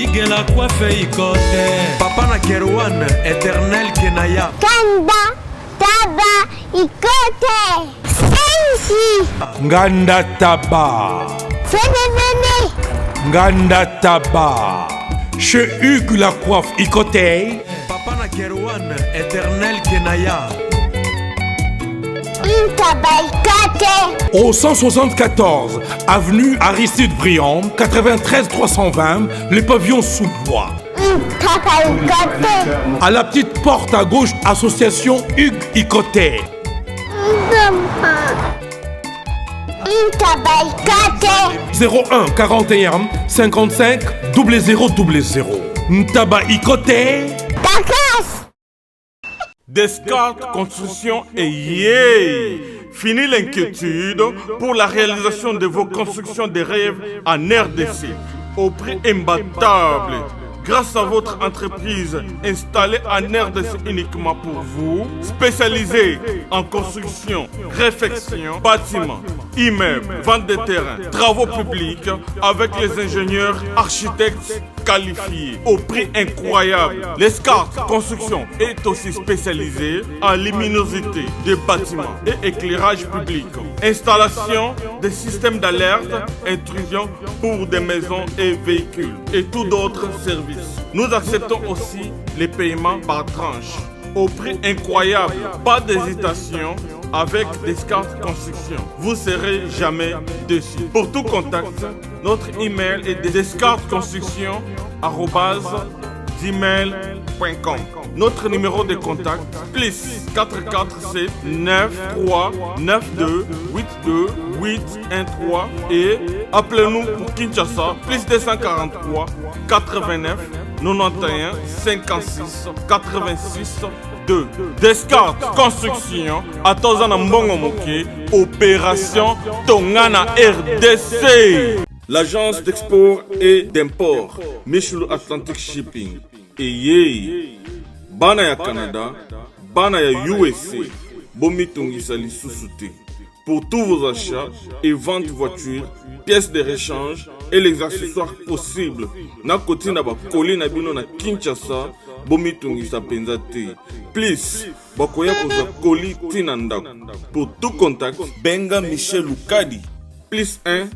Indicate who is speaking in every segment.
Speaker 1: Hugues la coiffe Ikote.
Speaker 2: Papa na Kerwan, éternel Kenaya.
Speaker 3: Kanda, Taba, Ikote. Sensi.
Speaker 4: Nganda Taba.
Speaker 3: Fenenene.
Speaker 4: Nganda Taba. Chez Hugues la coiffe Ikote.
Speaker 2: Papa na Kerwan, éternel Kenaya.
Speaker 4: Au 174 avenue Aristide Briand, 93 320, les pavillons sous bois. À la petite porte à gauche, association Hugues Ikote. 01 41 55 0000. Ntaba Ikote.
Speaker 5: Descartes Construction et yeah! Fini l'inquiétude pour la réalisation de vos constructions de rêves en RDC au prix imbattable. Grâce à votre entreprise installée en RDC uniquement pour vous, spécialisée en construction, réfection, bâtiments, immeubles, vente de terrains, travaux publics, avec les ingénieurs architectes qualifiés au prix incroyable. Descartes Construction est aussi spécialisée en luminosité des bâtiments et éclairage public, installation des systèmes d'alerte, intrusion pour des maisons et véhicules et tout d'autres services. Nous acceptons aussi les paiements par tranche au prix incroyable. Pas d'hésitation avec Descartes Construction. Vous serez jamais déçus. Pour tout contact, notre email est descartesconstruction@gmail.com. Notre numéro de contact plus 447 93 92 82 813 et appelez-nous pour Kinshasa plus 243 89 91 56 86 2. Descartes Construction à Tozana Mbongo Moké, opération Tongana RDC. L'agence d'export et d'import Michel Atlantic Shipping et Yei Bana ya Canada, Bana ya USA, Bomitungisa Lissusute. Pour tous vos achats et ventes de voitures, pièces de rechange et les accessoires possibles. Na koti na ba koli na bino na Kinshasa, Bomitungisa Penzate. Please, bakoya koza koli tinanda. Pour tout contact, Benga Michel Lukadi. Plus 1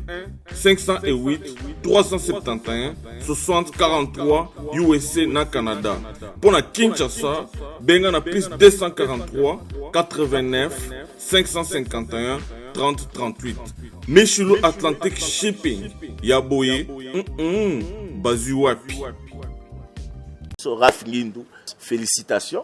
Speaker 5: 508 371 60 43 USA na Canada. Pour la Kinshasa, benga na plus 243 89 551 30 38. Michelo Atlantic Shipping. Yaboye, Bazuapi.
Speaker 6: Raph Ngindou, félicitations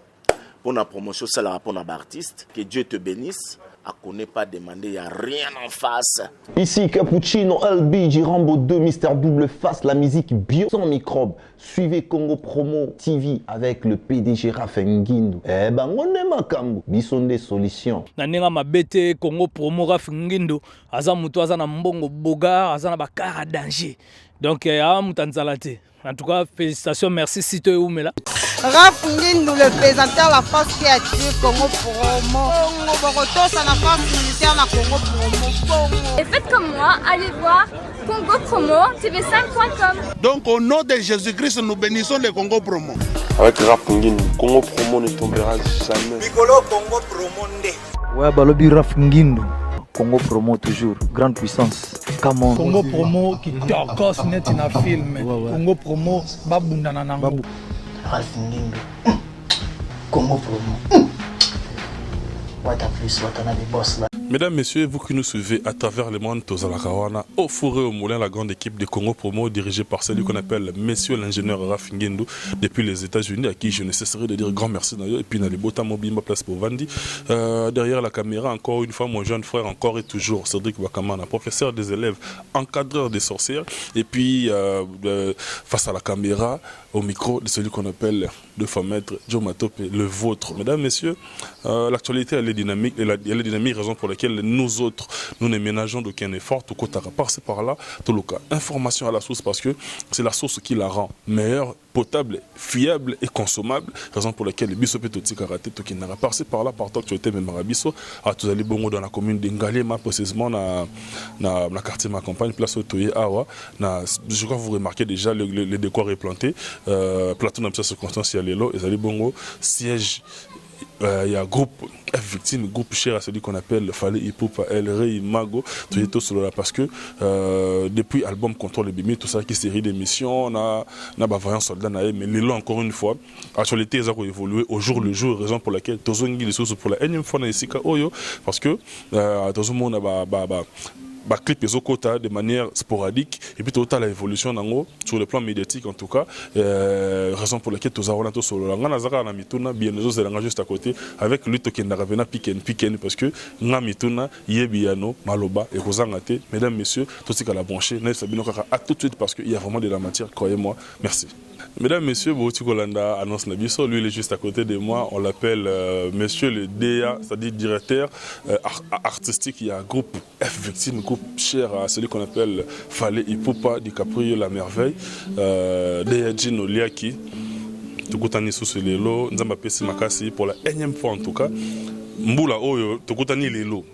Speaker 6: pour la promotion, c'est la pour l'artiste. Que Dieu te bénisse. À connaît pas demander, il n'y a rien en face.
Speaker 7: Ici Cappuccino, LB, Rambo 2, Mister Double Face, la musique bio sans microbes. Suivez Congo Promo TV avec le PDG Raph Ngindou. Eh ben, on est makambo, bisonde solution.
Speaker 8: Nanenga mabete Congo Promo Raph Ngindou, aza mutu aza na mbongo boga, aza na bakara danger. Donc, mutanzalate. En tout cas, félicitations, merci Sito et Oumela.
Speaker 9: Raph Ngindou, le présentateur de la force créative Congo Promo. Borotos à la force militaire de Congo Promo.
Speaker 10: Et faites comme moi, allez voir Congo Promo, tv5.com.
Speaker 11: Donc au nom de Jésus-Christ, nous bénissons le Congo Promo.
Speaker 12: Avec Raph Ngindou, Congo Promo ne tombera jamais.
Speaker 13: Piccolo Congo Promo ndé.
Speaker 14: Ouais, balobi Raph Ngindou. Congo Promo toujours, grande puissance. Come on.
Speaker 15: Congo Promo qui torcos net in a film. Congo Promo babunda nanango.
Speaker 16: Raph Ngindou. Congo Promo. What a plus, what a des boss là.
Speaker 17: Mesdames, Messieurs, vous qui nous suivez à travers le monde, Tozalakawana, au fourré au moulin, la grande équipe de Congo Promo, dirigée par celui qu'on appelle Monsieur l'ingénieur Raph Ngindou, depuis les États-Unis, à qui je ne cesserai de dire grand merci d'ailleurs. Et puis, dans les Bota Mobile, ma place pour Vandi. Derrière la caméra, encore une fois, mon jeune frère, encore et toujours, Cédric Bakamana, professeur des élèves, encadreur des sorcières. Et puis, face à la caméra, au micro de celui qu'on appelle le fameux maître Joe Matope, le vôtre. Mesdames, Messieurs, l'actualité, elle est dynamique, elle est dynamique, raison pour laquelle laquelle nous autres, nous ne ménageons d'aucun effort, tout côté passer par là, tout le cas. Information à la source parce que c'est la source qui la rend meilleure, potable, fiable et consommable, raison pour laquelle les biso peut tout karaté tout qui n'a passé par là par toi tu étais même marabiso à tous aller bongo dans la commune d'Engalé ma précisément na quartier ma campagne place Otoye Awa na je crois que vous remarquez déjà le décor est planté plateau dans cette circonstance il y a les lots et aller bongo siège il y a groupe F victime, groupe cher à celui qu'on appelle Fallait Ipupa, El Rey, Mago, tout solo là parce que depuis album Contrôle et Bimi, tout ça qui série d'émissions, on a Bavayan Soldat, mais les lots encore une fois, actualité ils ont évolué au jour le jour, raison pour laquelle Tozongi les sources pour la énième fois dans les Sika Oyo, parce que Tozomo on a clip les quota de manière sporadique et puis total l'évolution sur le plan médiatique en tout cas raison pour laquelle tous avons tout solo là nazaka na mituna bien nous zelanga juste à côté avec lui tokenda ravena piken parce que na mituna yebiano maloba et kozangate mesdames messieurs tout ce qu'à la brancher na sabino kaka à tout de suite parce qu'il y a vraiment de la matière croyez-moi merci. Mesdames, Messieurs, Bouti Kolanda annonce Nabiso, lui il est juste à côté de moi, on l'appelle Monsieur le DA, c'est-à-dire directeur artistique, il y a un groupe F Victime, groupe cher à celui qu'on appelle Fallait Ipupa, DiCaprio La Merveille, DA Gino Liaki, Tokutani Souselelo, Nzamba Pesi Makasi, pour la énième fois en tout cas, Mboula Oyo, Tokutani Lelo.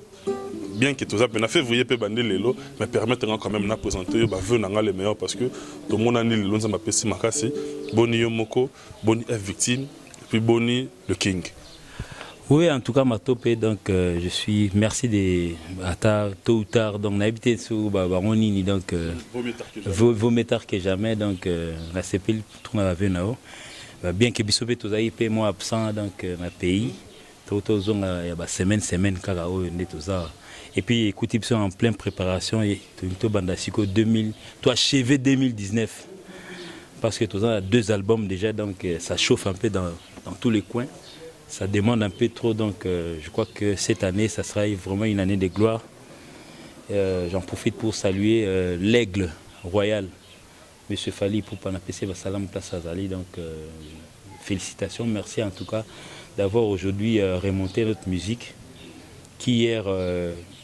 Speaker 17: Bien que tout ça, en février, peut bander les lots, mais permettre quand même de présenter les meilleurs parce que tout le monde a dit les lots, ça m'a pété Makasi, Boni Yomoko, Boni F Victime, puis Boni le King.
Speaker 18: Oui, en tout cas, ma topé, donc je suis, merci de, tôt ou tard, donc on a habité sur Baronini, donc vaut mieux tard que jamais, donc la CPL tourne à la Venao. Bien que Bissopé, tout ça, il paye moi absent, donc dans le pays, tout il y a semaine, Karao, tout ça. Et puis, écoutez, ils sont en pleine préparation. Et tout Bandasiko 2000, toi, chevet 2019. Parce que tout ça, a 2 albums déjà, donc ça chauffe un peu dans tous les coins. Ça demande un peu trop, donc je crois que cette année, ça sera vraiment une année de gloire. J'en profite pour saluer l'aigle royal, M. Fali, pour Panapessé Vassalam Place Azali. Donc, félicitations, merci en tout cas d'avoir aujourd'hui remonté notre musique. Qui hier,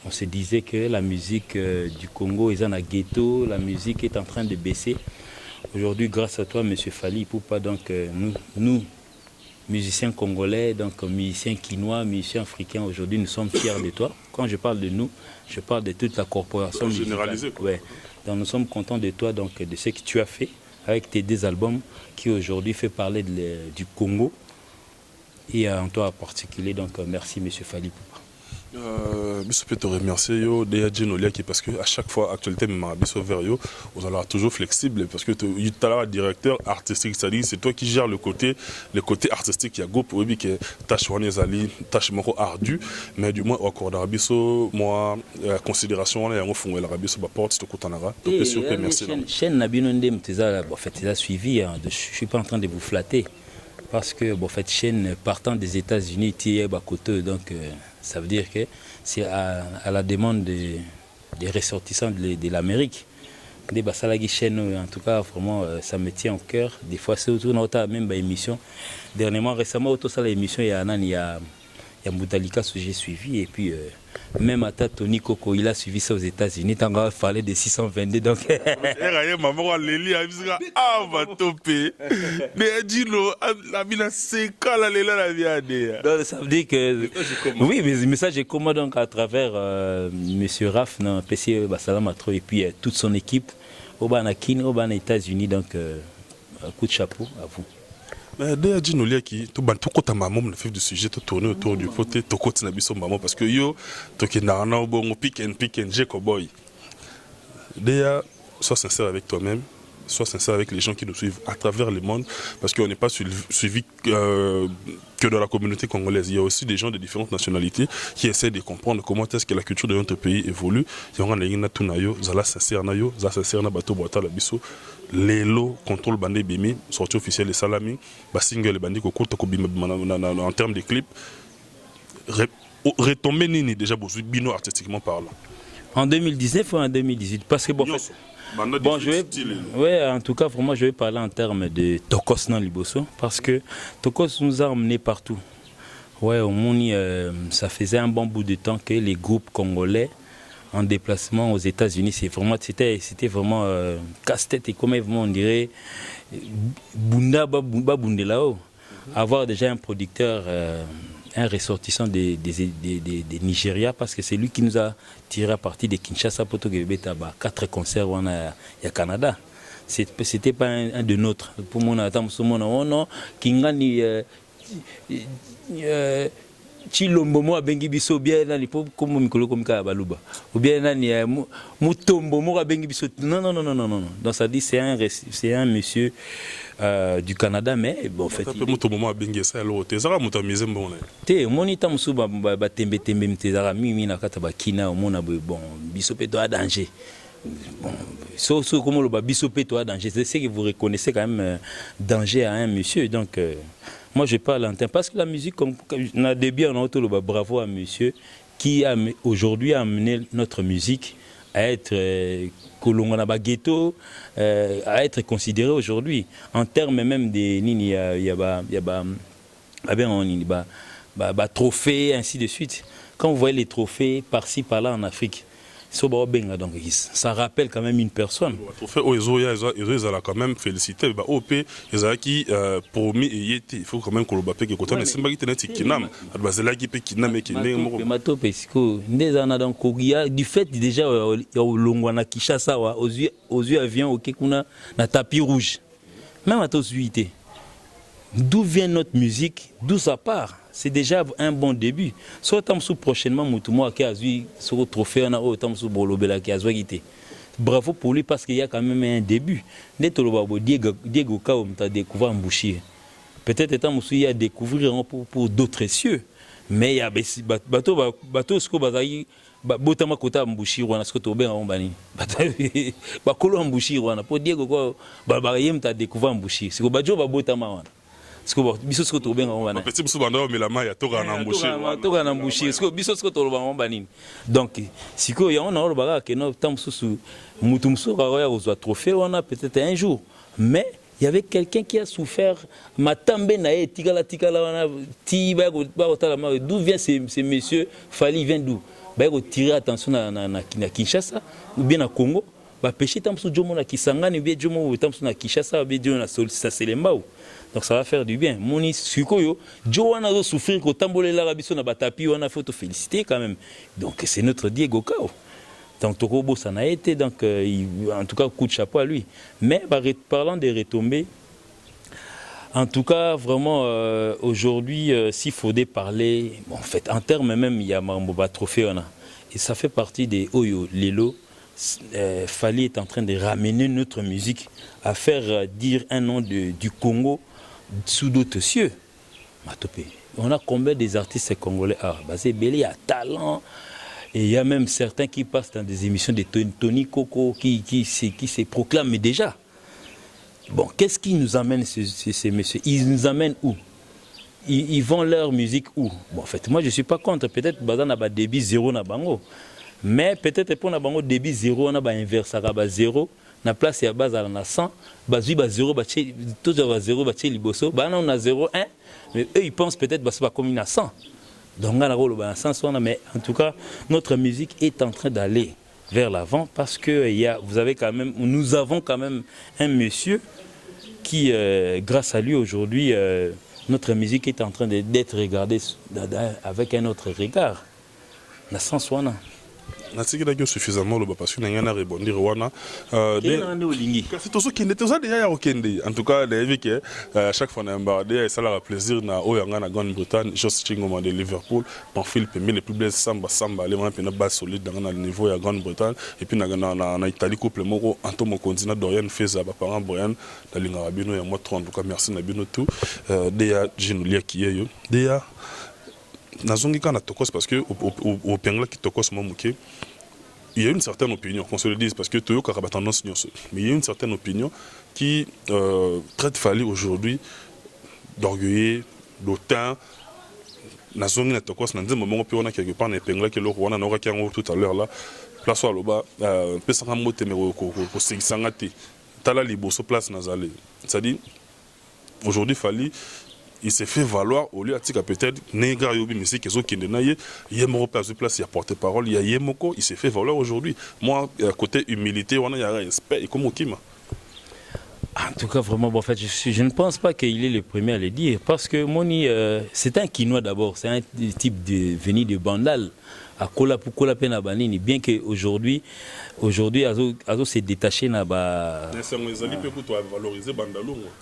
Speaker 18: on se disait que la musique du Congo est en ghetto, la musique est en train de baisser. Aujourd'hui, grâce à toi, M. Fali Ipupa, donc nous, musiciens congolais, donc musiciens quinois, musiciens africains, aujourd'hui, nous sommes fiers de toi. Quand je parle de nous, je parle de toute la corporation
Speaker 17: généralisée.
Speaker 18: Ouais. Donc nous sommes contents de toi, donc de ce que tu as fait avec tes 2 albums qui aujourd'hui fait parler du Congo et en toi en particulier. Donc merci, M. Fali Ipupa.
Speaker 17: Je peux te remercier parce que à chaque fois actualité vous allez toujours flexible parce que tu es directeur artistique, c'est-à-dire c'est toi qui gères le côté artistique. Il y a groupe qui tâche tâche ardu mais du moins au cours d'Arabiso moi considération là on font l'Arabiso porte te cotanara donc sûr que merci.
Speaker 18: Chaîne Nabinondem tu as suivi, je suis pas en train de vous flatter parce que bon fait chaîne partant des États-Unis tu es côté donc ça veut dire que c'est à la demande des ressortissants de l'Amérique. Des Bassalagi chaîne, en tout cas, vraiment, ça me tient au cœur. Des fois, c'est autour de notre même émission. Dernièrement, récemment, autour de l'émission, il y a Moutalika que j'ai suivi. Et puis, même à Tony Coco, il a suivi ça aux États-Unis. Tant qu'on parlait de 622. Donc,
Speaker 17: maman, Léli, ah, va topper. Mais dis-le, la mine, c'est quand la Léla la viande.
Speaker 18: Ça veut dire que. Oui, mais ça, j'ai commandé donc à travers M. Raf, PC Bassalam Atro, et puis toute son équipe, au Banakin, aux États-Unis. Donc, un coup de chapeau à vous.
Speaker 17: Mais déjà dit nous qui tout ban tout côté maman on fait du sujet tout tourner autour du côté tout côté na biso maman parce que yo to ki na na bon pick and Jacob boy. Déjà sois sincère avec toi-même, sois sincère avec les gens qui nous suivent à travers le monde parce qu'on n'est pas suivi que dans la communauté congolaise. Il y a aussi des gens de différentes nationalités qui essaient de comprendre comment est-ce que la culture de notre pays évolue. Il y a un tunayo, zala sincère nayo, zala sincère na bateau boita la biso. Les lots contrôle bandé bimi, sortie officielle de Salami, bas single bandé kokota en termes de clips. Retomber nini déjà besoin bino artistiquement parlant.
Speaker 18: En 2019 ou en 2018 parce que bon en tout cas vraiment je vais parler en termes de Tokos dans Liboso parce que Tokos nous a emmenés partout. Ouais, au Moni, ça faisait un bon bout de temps que les groupes congolais en déplacement aux États-Unis, c'était vraiment casse-tête et comme on dirait Bunda Bundelao. Avoir déjà un producteur, un ressortissant des Nigeria, parce que c'est lui qui nous a tiré à partir de Kinshasa pour 4 concerts au Canada. C'était pas un de nôtres. Pour mon non, Kingani Chilombo mo abengi biso bien nani po comme mikolo comme ka baluba ou bien nani mutombo mo abengi biso non. Donc ça dit c'est un monsieur du Canada, mais bon en fait
Speaker 17: mutombo mo abengi ça alors tezara mutamize mbona
Speaker 18: te monita musuba ba tembe mtezara mimi na kata bakina omona bon biso pe doit danger. Bon, sauf comme le biso pe doit danger, c'est que vous reconnaissez quand même danger à un monsieur, donc moi je parle en termes parce que la musique, comme on a début en auto, bravo à monsieur qui a aujourd'hui amené notre musique à être ghetto, à être considéré aujourd'hui en termes même des nini trophées ainsi de suite. Quand vous voyez les trophées par-ci par-là en Afrique, donc ça rappelle quand même une personne.
Speaker 17: Ils ont quand même félicité OP, ils ont qui promis et il faut quand même que le Bapé qui côté c'est pas qui tenait kinam, bazela qui peut kinam et qui n'est
Speaker 18: mato pesco du fait déjà au longwana Kinshasa aux yeux avions au Kekuna na tapis rouge. Même à tous huit. D'où vient notre musique, d'où ça part? C'est déjà un bon début. Soit prochainement, Moutouma qui a eu ce trophée, on a eu Bolobela qui a eu. Bravo pour lui parce qu'il y a quand même un début. Diego Kao a découvert Mbouchi. Peut-être qu'il y a découvrir pour d'autres cieux. Mais il y a des bateaux qui ont botama kota Mbouchi wana ce que to ben on bani ba kolo Mbouchi wana pour Diego ko ba yem ta découvert Mbouchi c'est ko ba jo ba botama wana ce que biso ce que to ben on bani
Speaker 17: petit biso banda mais la main ya toka na Mbouchi
Speaker 18: ce que biso ce que to ba on bani donc siko ya on a le baga que no tam susu mutumso ka ya ozwa trophée on a peut-être un jour mais il y avait quelqu'un qui a souffert matambe nae tikala wana ti ba ko d'où vient ces messieurs Fally vient d'où ba ko tirer attention na Kinshasa ou bien na Congo ba pêcher tamsu jomo na Kisangani bien jomo tamsu na Kinshasa bien jomo na Selemba. Donc ça va faire du bien. Moni sikoyo jowana zo souffrir ko tambolela la biso na batapi on a faut te féliciter quand même. Donc c'est notre Diego Kao. Donc Tokobo ça n'a été donc en tout cas coup de chapeau à lui. Mais parlant des retombées, en tout cas, vraiment, aujourd'hui, s'il faudrait parler, bon, en fait, en termes même, il y a Mamboba Trophée, et ça fait partie des Oyo, Lelo. Fally est en train de ramener notre musique à faire dire un nom du Congo sous d'autres cieux. Matopé. On a combien des artistes congolais? C'est Belé, il y a talent. Et il y a même certains qui passent dans des émissions de Tony Coco qui se proclament déjà. Bon, qu'est-ce qui nous amène ces messieurs? Ils nous amènent où? Ils vendent leur musique où? Bon, en fait, moi je ne suis pas contre. Peut-être que na ba débit zéro na bango. Mais peut-être pour na bango débit zéro, on a ba inverse à 0. Na place ya base à na 100, bazui ba 0 ba tché toujours ba 0 ba tché liboso. Ba na on a 0 1, mais eux ils pensent peut-être c'est pas comme à 100. Donc on a rôle ba 100 mais en tout cas notre musique est en train d'aller vers l'avant parce que nous avons quand même un monsieur qui, grâce à lui aujourd'hui, notre musique est en train d'être regardée avec un autre regard. La sens wana.
Speaker 17: Nasikira suffisamment le parce que n'a rebondir wana c'est tout ce qui n'était déjà déjà okende en tout cas les que chaque fois on a embardé ça leur plaisir na oyanga na Grande-Bretagne Joss Chingoma de Liverpool Pamphile parmi les plus belles samba les moins pena base solide dans le niveau ya Grande-Bretagne et puis na Italie couple moko Antomo Continent Dorian Feza ba parent Brian na linga bino ya moi 30 en tout cas merci na bino tout déjà Jinulia qui est yo déjà nazongi kana tokos parce que au pengla qui tokos momuke il y a une certaine opinion qu'on se le dise parce que Toyo Karaba tendance mais il y a une certaine opinion qui traite Fally aujourd'hui d'orgueilleux d'autant nazongi na tokos na nzembo mongo pe on a quelque part na pengla que le roi na oka yango tout à l'heure là place wa loba pesa ka mote me ko singangate tala liboso place nazale c'est-à-dire aujourd'hui Fally il s'est fait valoir au lieu de peut-être Néga Yobi Messi qui est Kindenaye, Yemoro place de place, il y a porte-parole, il y a Yemoko, il s'est fait valoir aujourd'hui. Moi, côté humilité, on a respect et comme Okima.
Speaker 18: En tout cas, vraiment, bon, en fait, je ne pense pas qu'il est le premier à le dire, parce que Moni, c'est un Kinois d'abord, c'est un type de venu de Bandal, à Kola pour Kola Penabanini, bien qu'aujourd'hui, Azo s'est détaché Naba.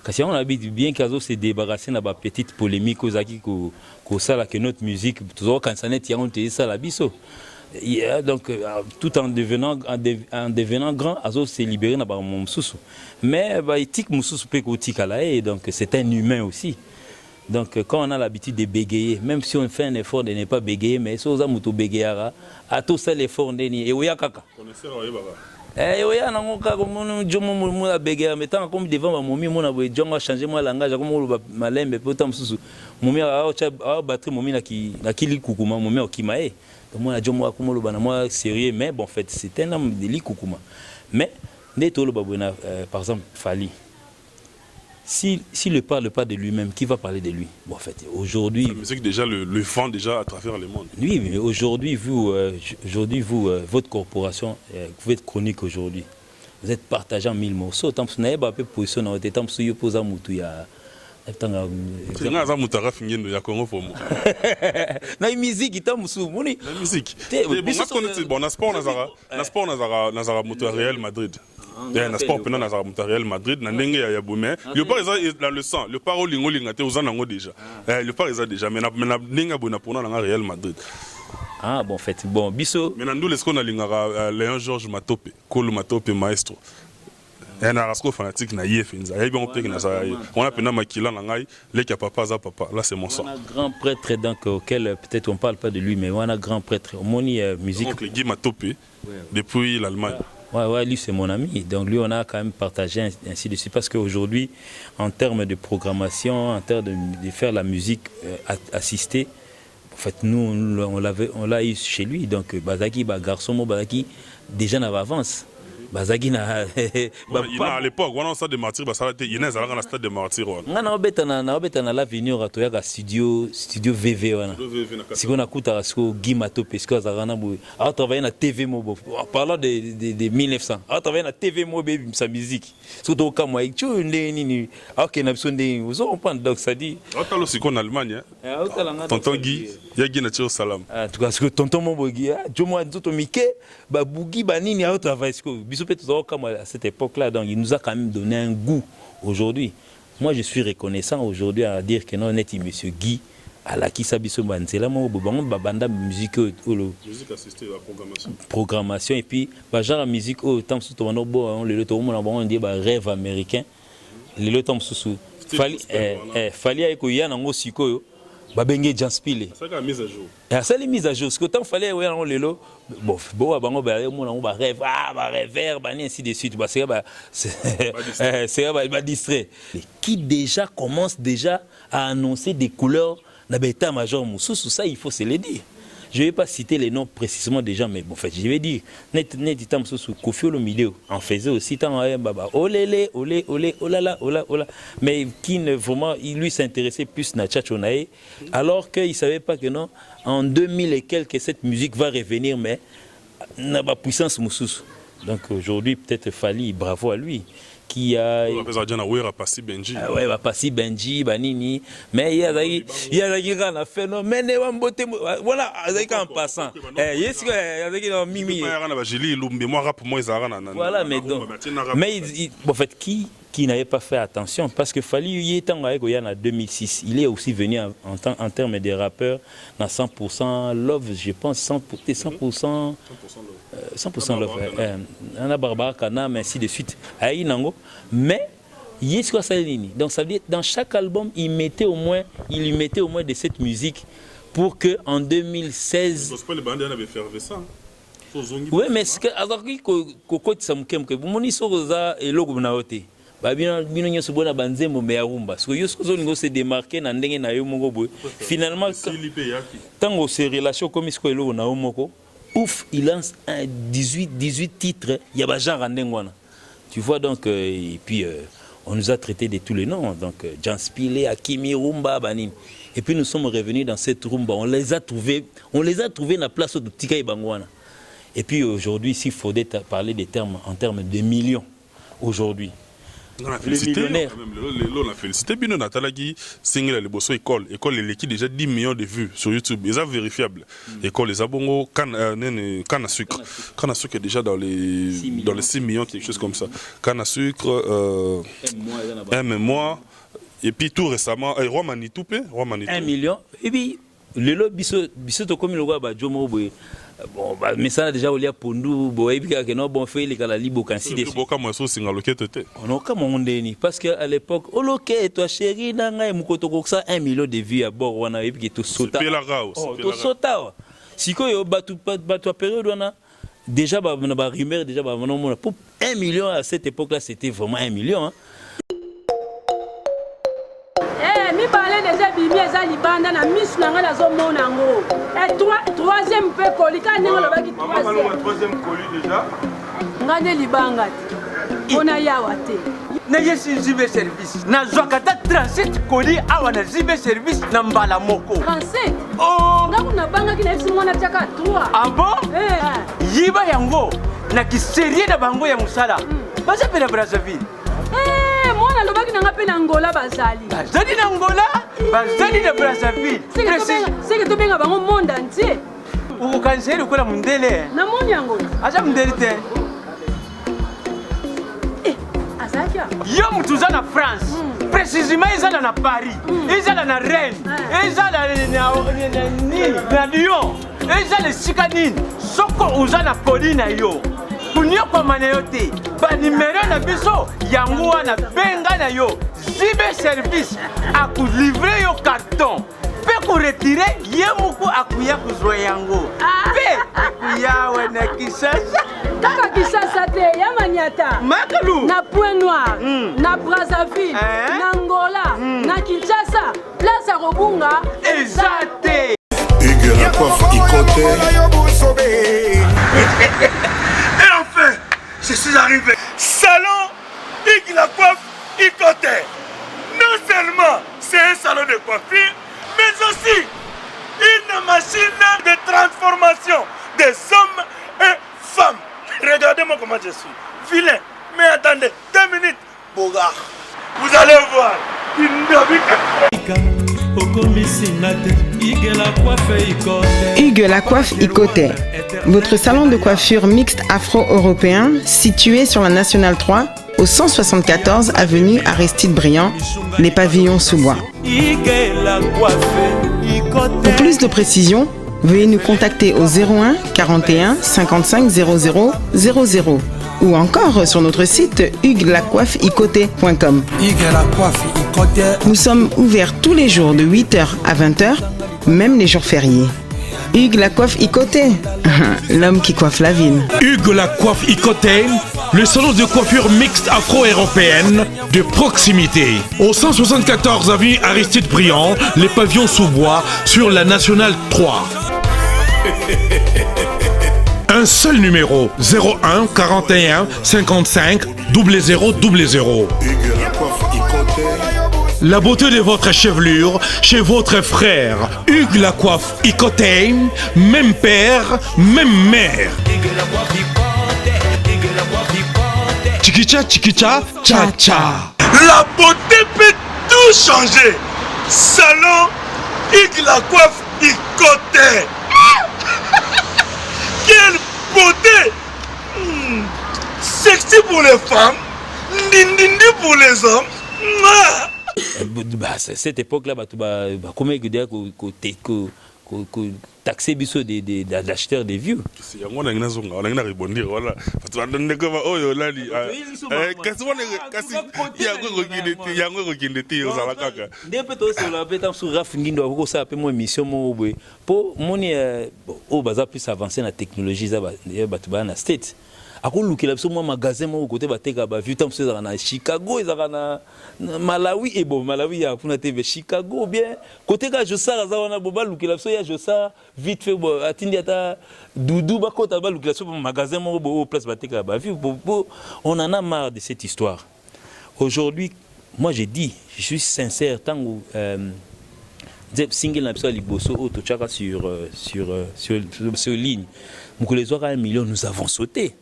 Speaker 18: Kasi on habite bien qu'Azo s'est débarrassé Naba petite polémique aux acquis qu'au sala que notre musique, toujours quand ça n'est on te ça la biso. Donc, tout en devenant grand, Azo s'est libéré Naba Moussou. Mais Tik Moussou peut qu'au Tikalae, donc c'est un humain aussi. Donc quand on a l'habitude de bégayer, même si on fait un effort de ne pas bégayer, mais si on a muto bégayara, à tout ça l'effort d'eni et oya kaka. Eh oya nango kaka mon jomo mo la bégayer, mais tant comme devant ma momie mon a jonga changer moi langage comme malembe peut tam susu. Momie a battre momie na ki kukuma momie okimae. Donc moi jomo comme lo bana moi sérieux mais bon en fait c'est un homme de li kukuma. Mais neto lo babona par exemple Fally. S'il ne parle pas de lui-même, qui va parler de lui? Bon, en fait, aujourd'hui...
Speaker 17: La musique déjà le vend déjà à travers le monde.
Speaker 18: Oui, mais aujourd'hui, vous, votre corporation, vous êtes chronique aujourd'hui. Vous êtes partagé en 1000 morceaux. Tant que vous n'avez pas pu positionner, tant que vous posez un moutou, il y a... C'est un
Speaker 17: moutara fini de Congo pour moi.
Speaker 18: La musique, il t'a moussou.
Speaker 17: La musique. Bon, n'a pas Nazara Moutou Real Madrid. N'est-ce pas pendant Nazara Moutou Real Madrid, n'a n'engé à Yaboumé. Le par est dans le sang. Le par au lingo lingate aux anango déjà. Le par est déjà. Mais n'a n'engé à Bouna pour dans Real Madrid.
Speaker 18: Ah bon, en fait, bon, biso.
Speaker 17: Mais nous les qu'on a lingara Léon Georges Matope, Kolo Matope maestro. Un arasco fanatique na yefinza. On a pena makila nangai, les papa za papa. Là c'est mon sang.
Speaker 18: On a grand prêtre donc auquel peut-être on parle pas de lui mais on a grand prêtre. Moni musique.
Speaker 17: Donc Guy Matope depuis l'Allemagne.
Speaker 18: Ouais, lui c'est mon ami. Donc lui on a quand même partagé ainsi de suite parce qu'aujourd'hui en termes de programmation, en termes de faire la musique assistée, en fait nous on l'a eu chez lui donc Bazaki garçon mo Bazaki déjà en avance. Bazagi na
Speaker 17: à l'époque on a ça de martyr ça était Inès à la stade de martyr
Speaker 18: on a obetana la venir à studio VV wana siko na kuta siko Guy Matope parce que azana bo a travaillé na TV Mobo parlant de 1900 a travaillé na TV Mobo sa musique surtout au Kamwa tu nini OK na biso ndeni vous comprendre donc ça dit
Speaker 17: atalo siko en Allemagne tonton Guy ya Guy na tio salam
Speaker 18: en tout cas parce que tonton Mobo Guy jo moi nzoto mike ba bugi ba nini a travaillé siko à cette époque-là, donc il nous a quand même donné un goût aujourd'hui. Moi, je suis reconnaissant aujourd'hui à dire que non, on est monsieur Guy, à la qui s'abisso banzela, moi, banda musique
Speaker 17: assistée à la
Speaker 18: programmation et puis genre musique au temps sous ton bon le temps on dit rêve américain le temps sous Fally avec Yana ngosiko babenge janspile
Speaker 17: ça la mise à jour
Speaker 18: ça les mises à jour ce que tant fallait ouais on lelo bon bango ba mon ba rêve ba rêve ba ainsi de suite parce que c'est distrait qui déjà commence déjà à annoncer des couleurs na bêta major Moussou ça il faut se le dire. Je ne vais pas citer les noms précisément des gens, mais bon, en fait, je vais dire, net sous Kofi Olomide en faisait aussi tant baba, olélé, olé, olé, olala, ola, ola, mais qui ne vraiment, il lui s'intéressait plus à Tchachonae, alors qu'il ne savait pas que non, en 2000 et quelques, cette musique va revenir, mais n'a pas puissance Moussous. Donc aujourd'hui, peut-être Fally, bravo à lui. Qui a
Speaker 17: passi Benji
Speaker 18: ouais va passi Benji banini mais il y a un phénomène voilà avec en passant yes avec mimi voilà mais donc mais en fait qui n'avait pas fait attention parce que Fally y étant avec Goyan en 2006 il est aussi venu en termes de rappeurs dans 100% love je pense 100% love Anna Barbara Kana mais ainsi de suite aïe nango mais yes quoi ça donc ça veut dire dans chaque album il lui mettait au moins de cette musique pour que en 2016 oui mais ce que alors que samkem que moni soza et logo na hote ba bino nyoso bona banzembo me yarumba parce que yo sozo ngo se démarquer na ndenge na yo moko boy finalement tango se relation comme ce que logo na moko ouf il lance un 18 titres ya ba genre ndengwana tu vois donc et puis On nous a traités de tous les noms, donc Jean Spilé, Akimi, Rumba, Banim. Et puis nous sommes revenus dans cette rumba, on les a trouvés dans la place de Tika et Bangwana. Et puis aujourd'hui, s'il faudrait parler des termes en termes de millions, aujourd'hui, les millionnaires.
Speaker 17: On a félicité bien Natalagi, single les bosso école l'équipe déjà 10 millions de vues sur YouTube, ils sont vérifiables. École les abongo canne à sucre est déjà dans les 6 millions quelque chose comme ça. Canne à sucre un mois et puis tout récemment Roi Manitou
Speaker 18: 1 million et puis le lot biso comme le roi ba jomo boy. Bon, mais ça a déjà oublié pour nous, bon fait les calali bokansi des.
Speaker 17: On
Speaker 18: a comme on dit parce qu'à l'époque, oh ok, toi chérie, nanga et mukoto ça 1 million de vues à bord on a eu qui tout sauta. Tout sauta. Si quoi yo batu période on a déjà ba rumeur déjà ba non pour 1 million à cette époque là c'était vraiment 1 million hein.
Speaker 19: Mi parlait déjà bimi eza libanda na miss nanga na zo mona ngo. Et troisième pe kolika ninga loba ki
Speaker 5: troisième colis déjà.
Speaker 19: Ngane libanga. Ona yawa te.
Speaker 20: Na yesi zibe service. Na zwakata 37 colis awa na zibe service na mbala moko.
Speaker 19: 37. Oh, ngaku na banga ki na yesi mona chaka 3.
Speaker 20: Ah bon? Yiba yango na kiserie na bango ya musala. Basa pe na Brazzaville.
Speaker 19: Mwana lobaki nanga pe na Angola bazali.
Speaker 20: Bazali na Angola, bazali na Brazzaville.
Speaker 19: C'est que to benga bango monde entier.
Speaker 20: Ukokanseri ukola mundele.
Speaker 19: Na moni yango.
Speaker 20: Acha mundele te.
Speaker 19: Azakia.
Speaker 20: Yo mutuza na France. Précisément ezala na Paris. Ezala na Rennes. Ezala na Lyon. Ezala sika nini. Soko uza na Colina yo. Kunyo kwa maneyote. Ba numéro na biso yango wana benga na yo. Zibe service aku livrer yo carton. Pe ko retirer yemuko akuya kuzwa yango. Pe akuya wana Kisasa.
Speaker 19: Kaka Kisasa te ya Maniata.
Speaker 20: Makalu.
Speaker 19: Na Point Noir, na Brazzaville, na Angola, na Kinshasa, place à Robunga,
Speaker 20: ezate.
Speaker 11: Hugues la coiffe Ikote.
Speaker 21: Et enfin, je suis arrivé. Salon Hugues la coiffe Ikote. Non seulement c'est un salon de coiffure, mais aussi une machine de transformation des hommes et femmes. Regardez-moi comment je suis. Vilain. Mais attendez, 2 minutes. Bogart. Vous allez voir.
Speaker 9: Hugues la coiffe Ikote. Votre salon de coiffure mixte afro-européen situé sur la Nationale 3 au 174 avenue Aristide Briand, les pavillons sous bois. Pour plus de précisions, veuillez nous contacter au 01 41 55 00 00 ou encore sur notre site hugueslacoiffeikote.com. Nous sommes ouverts tous les jours de 8h à 20h, même les jours fériés. Hugues la coiffe Ikote, l'homme qui coiffe la ville.
Speaker 4: Hugues la coiffe Ikote, le salon de coiffure mixte afro-européenne de proximité. Au 174 avenue Aristide Briand, les pavillons sous bois sur la Nationale 3. Un seul numéro, 01 41 55 00 00. La beauté de votre chevelure chez votre frère. Hugues la coiffe Ikote, même père, même mère. Chikicha, chikicha, cha cha.
Speaker 21: La beauté peut tout changer. Salon Hugues la coiffe Ikote. Quelle beauté! Sexy pour les femmes, dindindi pour les hommes.
Speaker 18: Cette époque-là, comment dire taxer biso d'acheteurs des vieux.
Speaker 17: On a rebondir voilà.
Speaker 18: akolukela biso mwa magasin moko kote bateka bavieux ntango mosusu ezalaka na Chicago ezalaka na Malawi e bon Malawi ya kuna te Chicago bien kote ka Josar aza wana bo balukela biso ya Josar vite fait bo atindi ata Doudou bakota balukela biso magasin moko bo place bateka bavieux on en a marre de cette histoire. aujourd'hui, moi j'ai dit, je suis sincère, tant que single n'a pas liboso autochaka sur ligne. Donc les autres 1 million, nous avons sauté.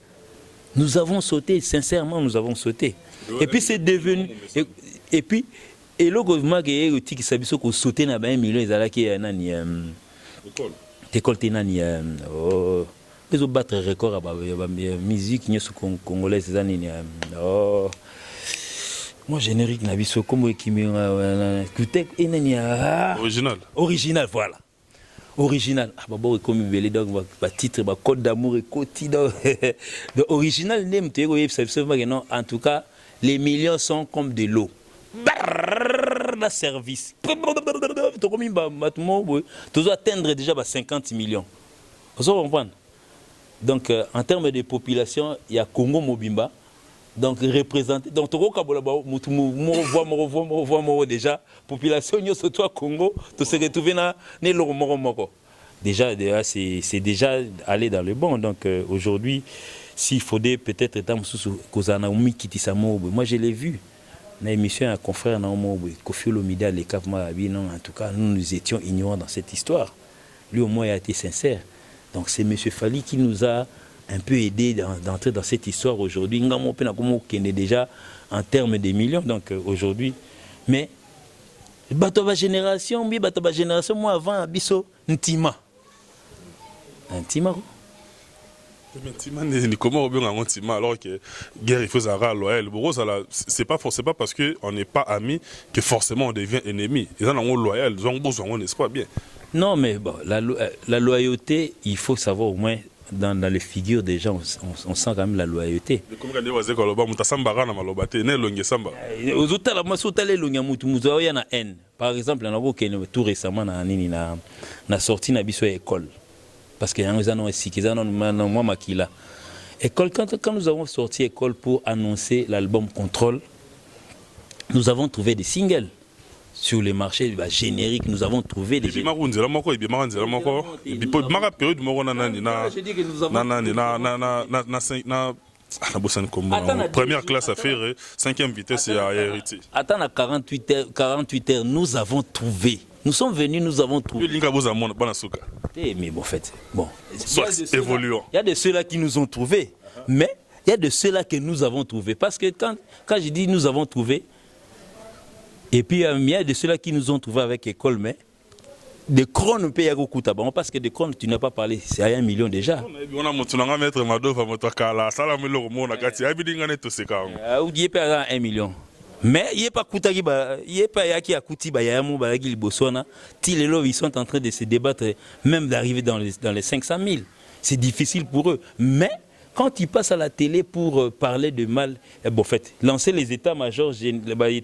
Speaker 18: Nous avons sauté, sincèrement, nous avons sauté. Et puis c'est devenu. Et puis, et le gouvernement qui est qui s'habille sur sauter na 1 million, ils allaient qui nani école nani ils ont battre record à la musique congolaise nani moi générique na biso comme qui original voilà. Original, comme belé donc titre, code d'amour et quotidien. Donc original name non, en tout cas, les millions sont comme de l'eau. La service. Tu dois atteindre déjà 50 millions. Vous comprenez? Donc en termes de population, il y a Congo Mobimba. Donc représenté donc déjà population surtout à Congo to se retrouver na ne moko déjà c'est déjà aller dans le bon. Donc aujourd'hui s'il faudrait peut-être temps kozana umi kitisamo moi je l'ai vu na émission un confrère na omo Kofi Olomide les Kavma non en tout cas nous étions ignorants dans cette histoire. Lui au moins a été sincère. Donc c'est monsieur Fally qui nous a un peu aidé d'entrer dans cette histoire aujourd'hui. Nous avons déjà en termes de millions, donc aujourd'hui. Mais, Batoba génération, moi avant, Bisso, Ntima. Ntima.
Speaker 17: Comment on peut Ntima alors que guerre il faut ça loyal. C'est pas forcément parce qu'on n'est pas amis que forcément on devient ennemi. Ils en ont loyal, ils ont besoin, n'est-ce pas bien?
Speaker 18: Non, mais bon, la loyauté, il faut savoir au moins. Dans les figures des gens, on sent quand même la loyauté. Par exemple, tout récemment, on a sorti une école. Parce que quand nous avons sorti école pour annoncer l'album Contrôle, nous avons trouvé des singles. Sur les marchés génériques, nous avons trouvé des
Speaker 17: première classe à faire, 5e vitesse à hériter.
Speaker 18: Attends, à 48 heures, nous avons trouvé. Nous sommes venus, nous avons trouvé. Mais bon, en fait, bon. Il y a de ceux-là qui nous ont trouvés, mais il y a de ceux-là que nous avons trouvés. Parce que quand je dis nous avons trouvé, et puis, il y a de ceux-là qui nous ont trouvés avec école, mais des crônes payent à parce que des crônes, tu n'as pas parlé, c'est à 1 million déjà.
Speaker 17: On a mettre Madova,
Speaker 18: il est pas à 1 million. Mais il n'est pas Koutagi, il n'est pas Yaki à Kouti, Bayamou, Boswana. Ils sont en train de se débattre, même d'arriver dans les 500 000. C'est difficile pour eux. Mais quand ils passent à la télé pour parler de mal, bon, en fait, lancer les états-majors général, il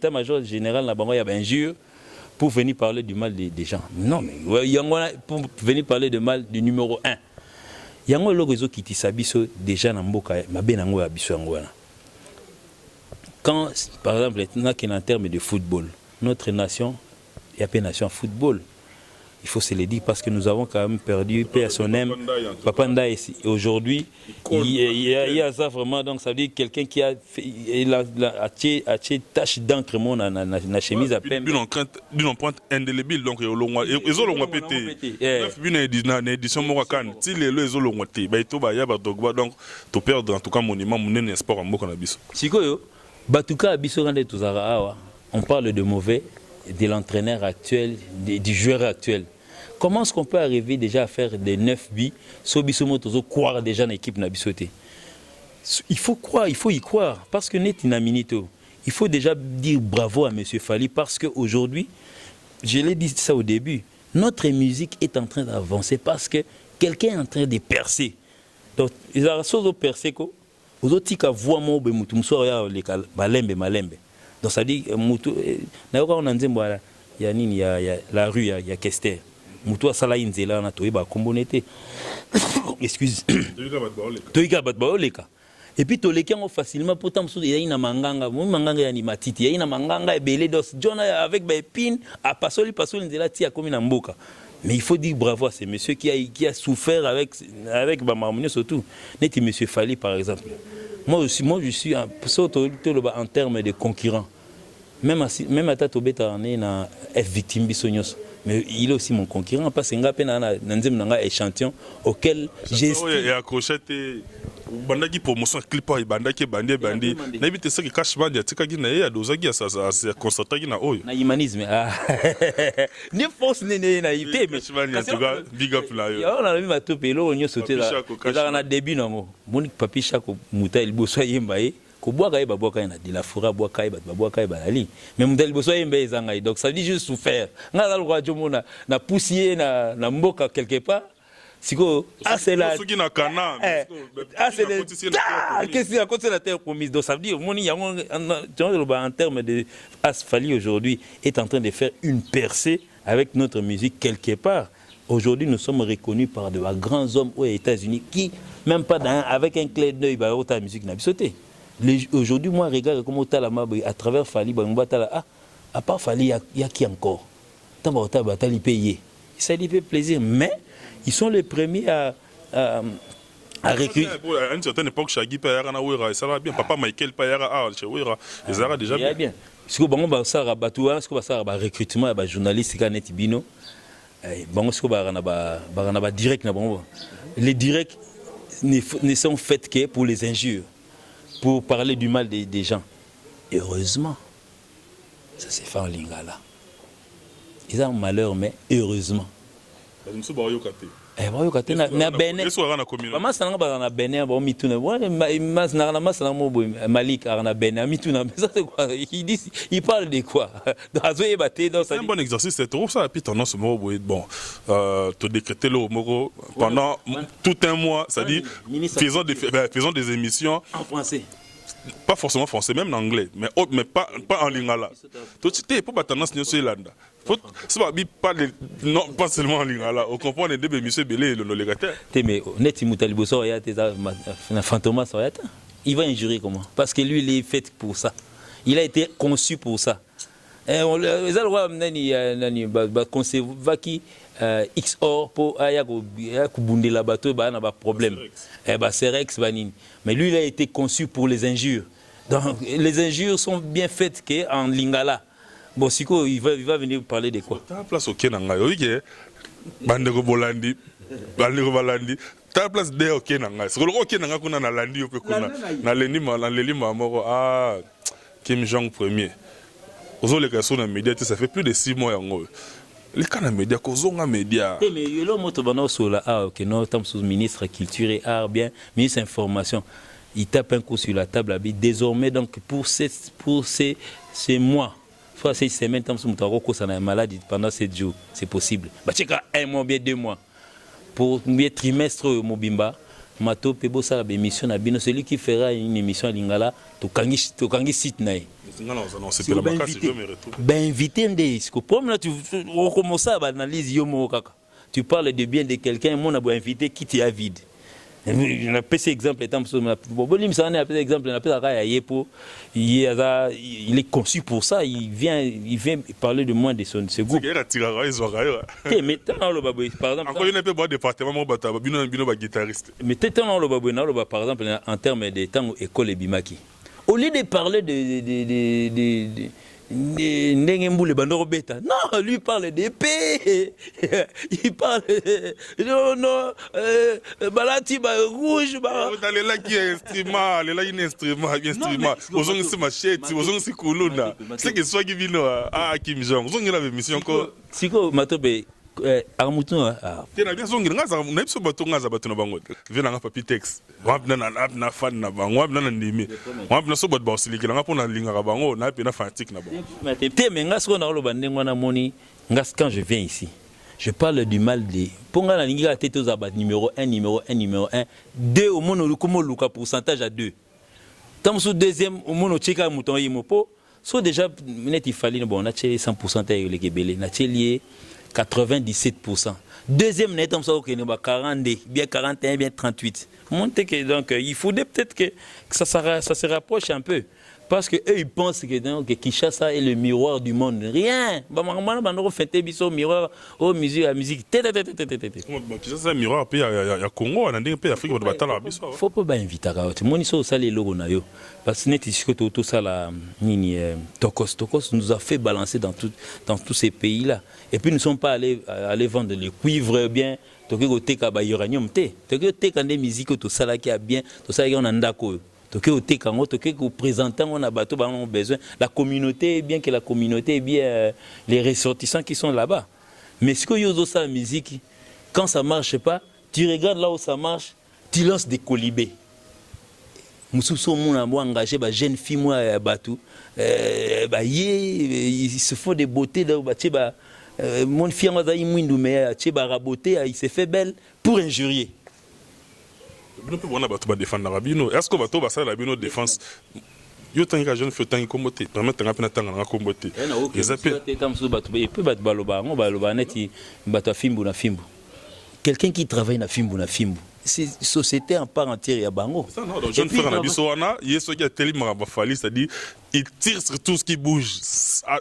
Speaker 18: y a injure pour venir parler du mal des gens. Non, mais pour venir parler de mal du numéro 1. Il y a un réseau qui t'issabiso déjà dans Mboka, quand, par exemple, en termes de football, notre nation, il y a pas une nation football. Il faut se le dire parce que nous avons quand même perdu paix à son âme. Papa Nda aujourd'hui, il y a ça vraiment, donc ça veut dire quelqu'un qui a tache d'encre dans la chemise à peine.
Speaker 17: D'une empreinte indélébile, donc ils ont pété. Une édition Morakan, si les ils ont pété, donc tu perds en tout cas monument, mon espoir en Moka Nabiso.
Speaker 18: Sikoyo, Batuka Abiso Rande Tuzara, on parle de mauvais, de l'entraîneur actuel, du joueur actuel. Comment est-ce qu'on peut arriver déjà à faire des 9 buts sur Bissomotozo, croire déjà dans l'équipe Nabisoté? Il faut croire, il faut y croire. Parce que net inaminito. Il faut déjà dire bravo à M. Fally parce qu'aujourd'hui, je l'ai dit ça au début, notre musique est en train d'avancer parce que quelqu'un est en train de percer. Donc, ils ont percé quoi? Aux autres qui voient mon bémoutou, malembe. Donc ça dit, on a dit, il y a la rue, il y a Kester. Mutu asala inzela na toyeba kombonete. Excuse. Toyika batbaoleka. Et puis toleki ngo facilement pourtant il y a une manganga, manganga ya ni matiti, il y a une manganga ebele dos John avec ba épine a pasoli nzela ti a komi na mboka. Mais il faut dire bravo à ce monsieur qui a souffert avec ba marmonio surtout. Neti monsieur Fally par exemple. Moi je suis en termes de concurrent. Même à Tatobeta, on est victime de mais il est aussi mon concurrent parce que j'ai un échantillon auquel j'ai...
Speaker 17: Et accroché bandaki promotion clip ay bandaki bandi na bité ça que cash bandi tika gina ya dozaki ça constater gina oyo
Speaker 18: na humanisme ni force ni naïveté mais
Speaker 17: big up là
Speaker 18: yo on a mis ma topé lo on sauté là ça na début nango moni papi chako muta il boso yemba ko boaka e baboaka na de la fura boaka e baboaka e balali mais muta il boso yemba ezanga donc ça dit juste souffert ngala lo radio mona na poussier na mboka quelque part siko c'est la
Speaker 17: qui na kana
Speaker 18: c'est le qu'est-ce qui a côté la terre promise donc ça veut dire moni en termes de Asfali aujourd'hui est en train de faire une percée avec notre musique quelque part. Aujourd'hui nous sommes reconnus par de grands hommes aux États-Unis qui même pas avec un clé d'œil ba autant musique n'a sauté. Aujourd'hui moi regarde comment ta la à travers Fali à part Fali il y a qui encore tant ba batali payer ça lui fait plaisir mais ils sont les premiers à recruter.
Speaker 17: À une certaine époque, Shaggy Payara na Ouira, ça va bien. Papa Michael Payara, chez Ouira, ils aura déjà bien.
Speaker 18: Ce que bon, ça rabatoua, ce que ça va recrutement, bah journaliste qui net bino. Bon, ce que bah direct na bon. Les directs ne sont faits que pour les injures, pour parler du mal des gens. Heureusement, ça s'est fait en lingala. Ils ont malheur, mais heureusement. na Benin mama sananga ba na Benin ba mituna mas na Malik na Benin mituna ça c'est quoi il parle de quoi azoye baté dans ça
Speaker 17: un bon exercice c'est trop ça puis tendance bon te décréter le moro pendant tout un mois ça dit faisons des émissions
Speaker 18: en français.
Speaker 17: Pas forcément français, même en anglais, mais pas en lingala. Tout c'était pour tendance sur l'Inde. Pas seulement en lingala. On comprend les deux monsieur Belé et le légataire.
Speaker 18: Mais net Moutaliboso ya na fantôme ça il va injurer comment? Parce que lui il est fait pour ça. Il a été conçu pour ça. Et on les a le droit nani ba conserver qui XOR pour ayakubundi la bateau ba na ba problème. C'est Rex Banine. Mais lui il a été conçu pour les injures. Donc les injures sont bien faites qu'en lingala. Bon siko il va venir parler de quoi?
Speaker 17: Ta place au Kenanga yo que bandeko bolandi ta place de au Kenanga. C'est le Kenanga kuna na landi yo pe kuna na lelima moko Kim Jong premier. Ozo le kaso na média ça fait plus de 6 mois yango. Les canaux médias, causons médias.
Speaker 18: Mais il y a l'homme sur la art, que nous sommes sous ministre culture et art, bien, ministre information. Il tape un coup sur la table. Désormais, donc, pour ces mois, soit 6 semaines, nous sommes malade pendant 7 jours. C'est possible. C'est un mois, bien 2 mois. Pour un trimestre, Mobimba, Mato Pebo ça la émission na bino celui qui fera une émission à Lingala to kangi site nae.
Speaker 17: Non, c'est pas la macasse, je me retrouve.
Speaker 18: Ben invité ndesco. Comme là tu recommences à analyser yomo kaka. Tu parles de bien de quelqu'un, mon a beau invité qui t'est vide. On a pris exemple étant Bobolim ça on a pris exemple on a pris Yepo il est conçu pour ça il vient parler de moi de ce groupe. Mais tant le babou par exemple
Speaker 17: encore une peu bon département mon bata bino ba guitariste.
Speaker 18: Mais tant le babou par exemple en termes de temps école et bimaki. Au lieu de parler de Nengemboule Bandoro Beta. Non, lui parle d'épée. Il parle non Balati rouge
Speaker 17: les là qui est instrument, les là il est instrument. Ozong si machette, ozong si kuluna. C'est que soit qui vient Kim Jong. Ozong la mission encore.
Speaker 18: Siko Matobe Armutu
Speaker 17: tena bien zongi ngaza na biso bato ngaza bato na bango vena nga papi text wapna na fan na bango wapna na ndimi wapna so bato basilikela nga pona linga bango na pe na fanatique na bango
Speaker 18: te mais nga so na lo bandengo na moni ngas quand je viens ici je parle du mal de ponga na linga tete za bat numéro 1 2 au mono lukomo luka pourcentage à 2 tam so deuxième au mono cheka mouton yimopo so déjà net il fallait bon on a 100% le kebele na lié 97%. Deuxième net, on sait qu'il y a 42, bien 41, bien 38. Donc il faudrait peut-être que ça se rapproche un peu. Parce que eux ils pensent que Kinshasa est le miroir du monde. Rien. Miroir aux musique, la musique.
Speaker 17: Kinshasa c'est un miroir puis il y a Congo, on a des pays d'Afrique qui battre la biso.
Speaker 18: Faut pas inviter à moi ils sont ça les logos na yo. Parce que net ici que tout ça la nini Tokos nous a fait balancer dans tous ces pays là. Et puis nous ne sommes pas allés vendre le cuivre bien. Toke côté ka ba uranium té. Toke té quand des musiques tout ça là qui a bien, tout ça qui on a ndako. Toke côté quand on toke ko présentant on a bateau ba on besoin la communauté bien que la communauté bien les ressortissants qui sont là-bas. Mais ce que yozo ça la musique quand ça marche pas, tu regardes là où ça marche, tu lances des colibés. Moussousso mon a engagé ba jeune fille moi bateau ils se font des beautés là ba mon fille il s'est fait belle pour injurier.
Speaker 17: Est-ce que bateau va faire la défense? Yo tangi jeune fait tangi comboté permettre ngapena tanga nga comboté
Speaker 18: quelqu'un qui travaille na fimbu c'est société en part entière ya bango.
Speaker 17: Donc jeune frère na biso wana yeso qui a tellement bafali c'est-à-dire il tire sur tout ce qui bouge.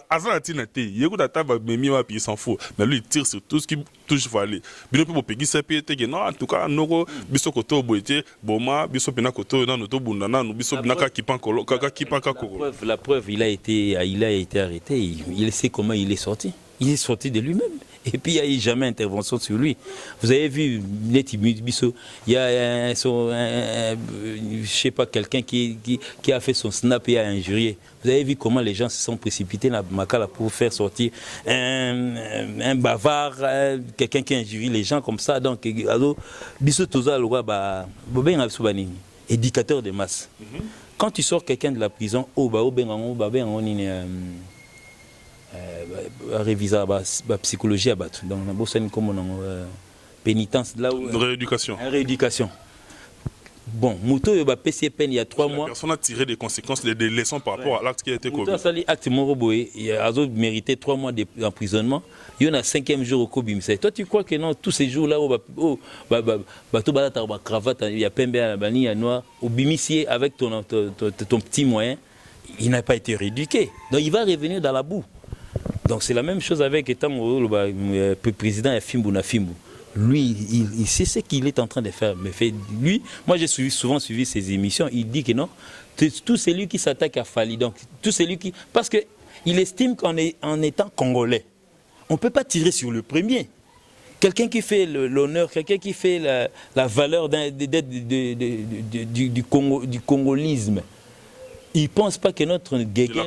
Speaker 17: Azana tinate yeko data ba memi wa puis il s'en fout mais lui il tire sur tout ce qui touche fali. Bino pe pegi sepi te non en tout cas noko biso koto boité boma biso pena koto na noto bundana no biso naka kipan kolo kaka kipan kako.
Speaker 18: La preuve il a été arrêté, il sait comment il est sorti. Il est sorti de lui-même. Et puis il n'y a eu jamais intervention sur lui. Vous avez vu, il y a je sais pas, quelqu'un qui a fait son snap et a injurié. Vous avez vu comment les gens se sont précipités dans Makala pour faire sortir un bavard, quelqu'un qui injurie les gens comme ça. Donc, éducateur de masse. Quand tu sors quelqu'un de la prison, réviser la psychologie à battre. Donc, on a comme pénitence là où. Rééducation. Bon, Mouto va passer peine il y a 3 mois.
Speaker 17: Personne a tiré des conséquences, des leçons par rapport à l'acte qui a été commis.
Speaker 18: L'acte Moroboé, il a mérité 3 mois d'emprisonnement. Il y en a 5e jour au Kobim. Toi, tu crois que non, tous ces jours-là, cravate, il y a Pembe à la Bani, il y a Noir, au Bimissier avec ton petit moyen, il n'a pas été rééduqué. Donc, il va revenir dans la boue. Donc c'est la même chose avec étant le président Fimbu. Lui, il sait ce qu'il est en train de faire. Mais lui, moi j'ai souvent suivi ses émissions, il dit que non, tout celui qui s'attaque à Fali, donc tout celui qui... Parce qu'il estime qu'en étant congolais, on ne peut pas tirer sur le premier. Quelqu'un qui fait l'honneur, quelqu'un qui fait la valeur du congolisme, il ne pense pas que notre guerre...
Speaker 17: La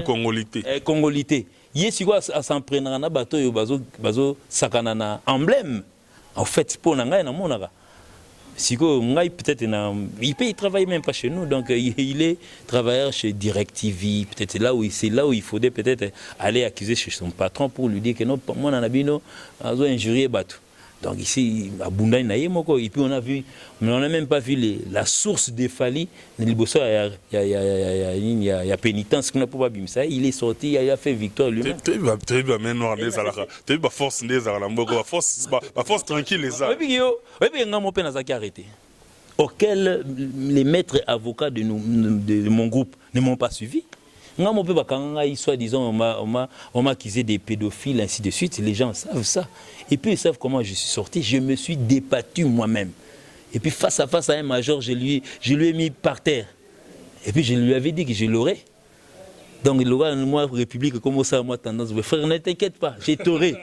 Speaker 18: congolité. Yesigo à s'en prendre na bateau yo bazo sakana na emblème. En fait pour nanga na monaka. Siko ngai peut-être il travaille même pas chez nous donc il est travailleur chez DirecTV, peut-être là où il faudrait peut-être aller accuser chez son patron pour lui dire que non moi na bino azo injurier bateau. Donc ici à Bundaï naïe moko et puis on a n'a même pas vu la source des Fali. Il y a pénitence qu'on a pas vu ça. Il est sorti, il a fait victoire lui-même.
Speaker 17: Tu vas maintenant les alaka. Tu vas force les alaka. Force tranquille les alaka.
Speaker 18: Oui bien on m'a peine à arrêté. Auquel les maîtres avocats de mon groupe ne m'ont pas suivi. Soi-disant, on m'a accusé des pédophiles, ainsi de suite. Les gens savent ça. Et puis ils savent comment je suis sorti. Je me suis débattu moi-même. Et puis face à un major, je lui ai mis par terre. Et puis je lui avais dit que je l'aurais. Donc moi, République, comment ça, moi, tendance, frère, ne t'inquiète pas, j'ai toré.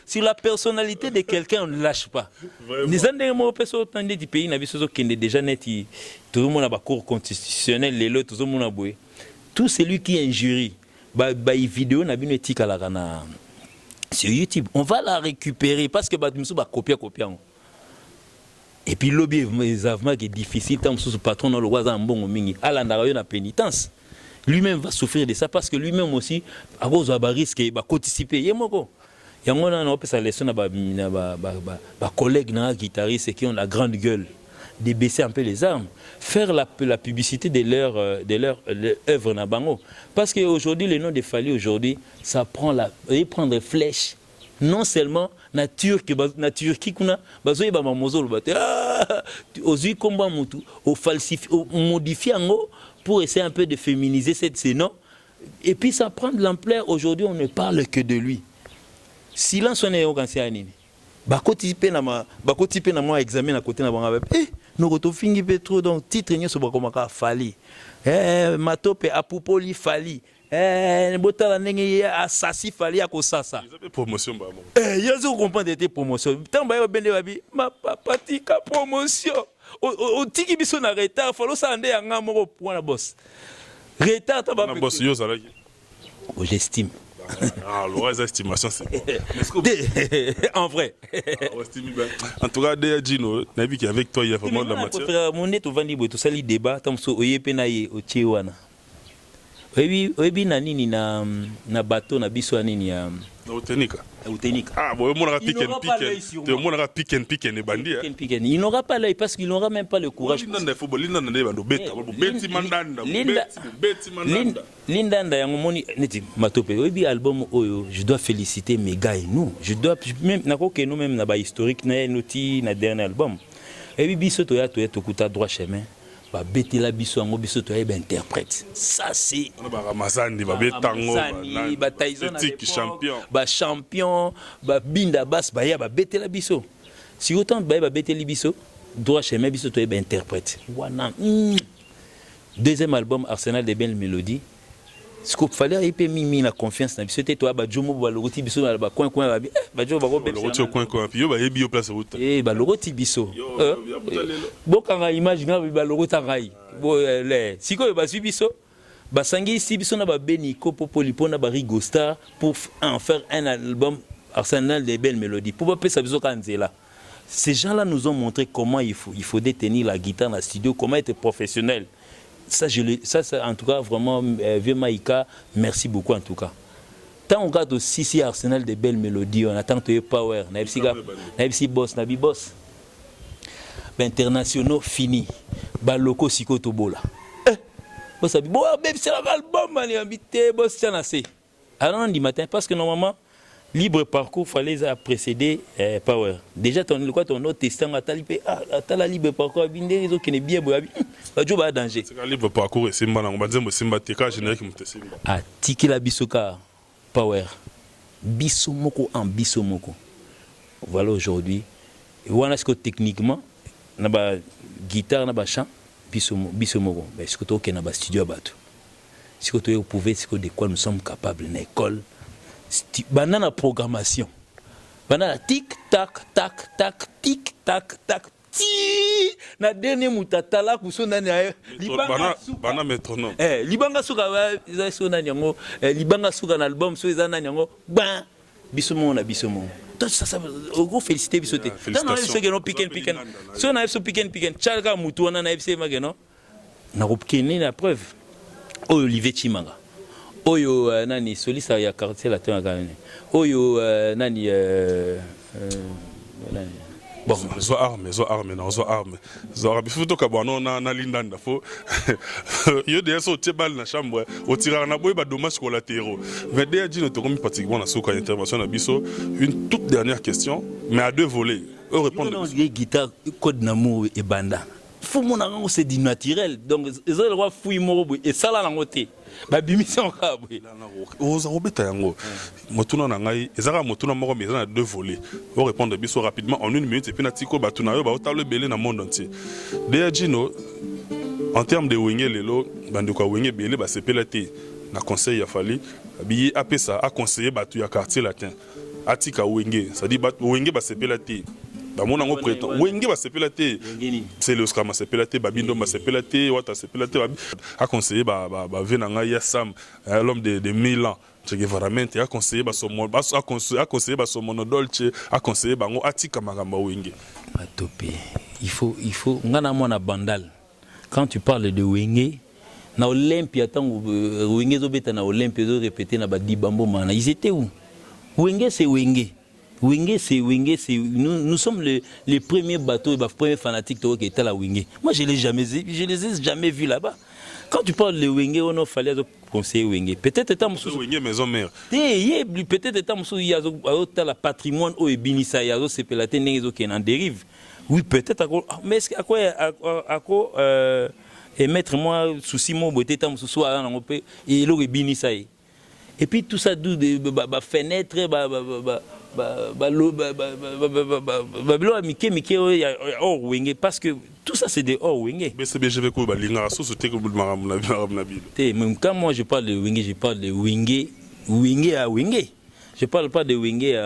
Speaker 18: Sur la personnalité de quelqu'un, on ne lâche pas. Les années personnes du pays, déjà tout le monde a un cours constitutionnel, les autres, tout le monde a boué. Tout celui qui injurie, vidéo n'a pas éthique à la rana sur YouTube. On va la récupérer parce que nous va copier. Et puis le lobby est difficile tant que patron dans le voisin bon mingi à la pénitence. Lui-même va souffrir de ça parce que lui-même aussi à cause de risque va participer. Il y a un peu ça leçon à collègues guitaristes qui ont la grande gueule de baisser un peu les armes, faire la publicité de leur œuvre na bango parce qu'aujourd'hui le nom de Fali aujourd'hui ça prend prendre flèche non seulement na Turquie kuna bazoye ba mamozolo bate ozui komba mutu au falsifier au modifier ngo pour essayer un peu de féminiser cette scène. Et puis ça prend de l'ampleur. Aujourd'hui, on ne parle que de lui. Silence on est au cancer nini. Bakoti pe na moi examen à côté na banga. Nous retrouvons trop donc titre nyo so bakomaka fali. Matope apupoli fali. Botala ndenge asasi fali ya kosasa.
Speaker 17: Ils avaient promotion ba mo.
Speaker 18: Yazo comprendre des promotions. Tant ba bende babi ma papa tika promotion. O tiki biso na retard falo sa ande yanga moko point la boss. Retard ta ba
Speaker 17: boss yo zala.
Speaker 18: J'estime.
Speaker 17: Ah, l'oreille estimation c'est bon.
Speaker 18: En vrai.
Speaker 17: En tout cas, Gino, Nabi qui est avec toi, il y a vraiment de la matière.
Speaker 18: Mon net au vandi tout ça les débats tant so oyepe na ye o chiwana. Oyebi na nini na bateau na biso nini ya
Speaker 17: Utenika. Ah, bon, on aura pick and pick and bandi.
Speaker 18: Il n'aura pas l'œil parce qu'il n'aura même pas le courage. Lindanda yangomoni neti matope. Oyebi album oyo, je dois féliciter mes gars et nous. Je dois même nako que nous même na ba historique na noti na dernier album. Oyebi biso to ya tokuta droit chemin. Ba betela biso ngo biso to ya interprète. Ça c'est
Speaker 17: ba Ramazani ba betango
Speaker 18: ba Tyson
Speaker 17: champion.
Speaker 18: Ba champion, ba binda bass ba ya ba betela biso. Si autant ba beteli biso, droit chemin biso to ya interprète. Wana. Deuxième album Arsenal des belles mélodies. Ce qu'il fallait il peut mis la confiance na biso te to ba jomo ba logoti biso ba coin ba jo ba go
Speaker 17: be logoti coin puis yo ba yebi yo place route.
Speaker 18: Ba logoti biso. Bokanga image nga ba logota ngai. Bo le siko ba biso ba sangi si biso na ba Beniko Popoli pona ba Rigosta pour en faire un album Arsenal des belles mélodies. Pour pas pesa biso kanzela. Ces gens-là nous ont montré comment il faut détenir la guitare dans le studio, comment être professionnel. Ça, en tout cas, vraiment, Vieux Maïka, merci beaucoup en tout cas. Tant on regarde aussi si Arsenal des belles mélodies, on attend que Power, Naipsi Boss, Nabi Boss. Internationaux fini. Baloko Siko Tobola. Boss, même c'est l'album, on est invité, Boss, c'est assez. Alors, on dit matin, parce que normalement, libre parcours, il fallait précéder Power. Déjà, ton autre testant, tu as libre parcours, ils ont bien danger.
Speaker 17: C'est un libre parcours et c'est mal. On va dire que c'est un générique.
Speaker 18: Ah, Tiki la Bisoka Power. Bisomoko en Bisomoko. Voilà aujourd'hui. Et voilà ce que techniquement, on a guitare, on a chant, Bisomoko. Mais ce que tu as un studio à battre. Ce que tu pouvez, c'est de quoi nous sommes capables, une école. Banana programmation. Banana tic tac tac tac tic tac tac ti na dernier mutata la kuso nani libanga
Speaker 17: bana métronome
Speaker 18: libanga suka za so nani yango libanga suka na album so za nani yango ba bisomo na bisomo tout ça go féliciter bisoté dans na so geno pick and so na so pick and chalga mutu na FC mageno na kopkene la preuve Olivier Chimanga Oyo nani solisa ya quartier la tena Oyo nani
Speaker 17: bon zo arme non zo arme faut que bon na lindanda faut yo de so tebal na chambre au tirana na boy ba dommage collatéraux mais déjà dit notre comme pratiquement na soka intervention na biso une toute dernière question mais à deux volets on répondre
Speaker 18: guitare code namour et banda faut mon ango c'est du naturel donc ils ont le droit fouiller morobo et ça là ngoté ba bimission ka bwe
Speaker 17: oza robeta yango motuna na ngai ezaka motuna moko mais na deux volets on répondre biso rapidement en une minute et puis na tiko batuna yo ba otalo belé na monde entier déjà Gino en termes de wenge lelo banduka wenge belé ba sepela te na conseil ya fali bi apesa a conseiller batu ya quartier latin atika wenge ça dit wenge ba sepela te ba mona ngo prétend wenge ba sepela te c'est le Oscar ma sepela te babindo ma sepela te wata sepela te a conseiller ba venanga ya Sam l'homme de 1000 ans Che Guevara a conseillé ba somo a conseillé ba somo dolce a conseillé bango atika magamba wenge
Speaker 18: atope il faut ngana mona bandal quand tu parles de wenge na Olympia tango wenge zo beta na Olympia zo répéter na ba dibambo mana ils étaient où wenge c'est wenge. Wenge, c'est nous sommes les premiers bateaux, les premiers fanatiques qui étaient à la Wenge. Moi, je les ai jamais vus là-bas. Quand tu parles de Wenge, on a fallu conseiller Wenge. Peut-être étant
Speaker 17: Wenge maison mère.
Speaker 18: Peut-être étant il y a le patrimoine au Ebinisa, il y a c'est pelaté qui en dérive. Oui, peut-être mais est-ce à quoi et mettre moi souci mon beauté tant sous on peut et le Ebinisa. Et puis tout ça d'où des fenêtres parce que tout ça c'est des hors Wenge.
Speaker 17: Mais c'est bien je vais quoi balinga société comme
Speaker 18: même quand moi je parle de Wenge, je parle de Wenge à Wenge. Je parle pas de Wenge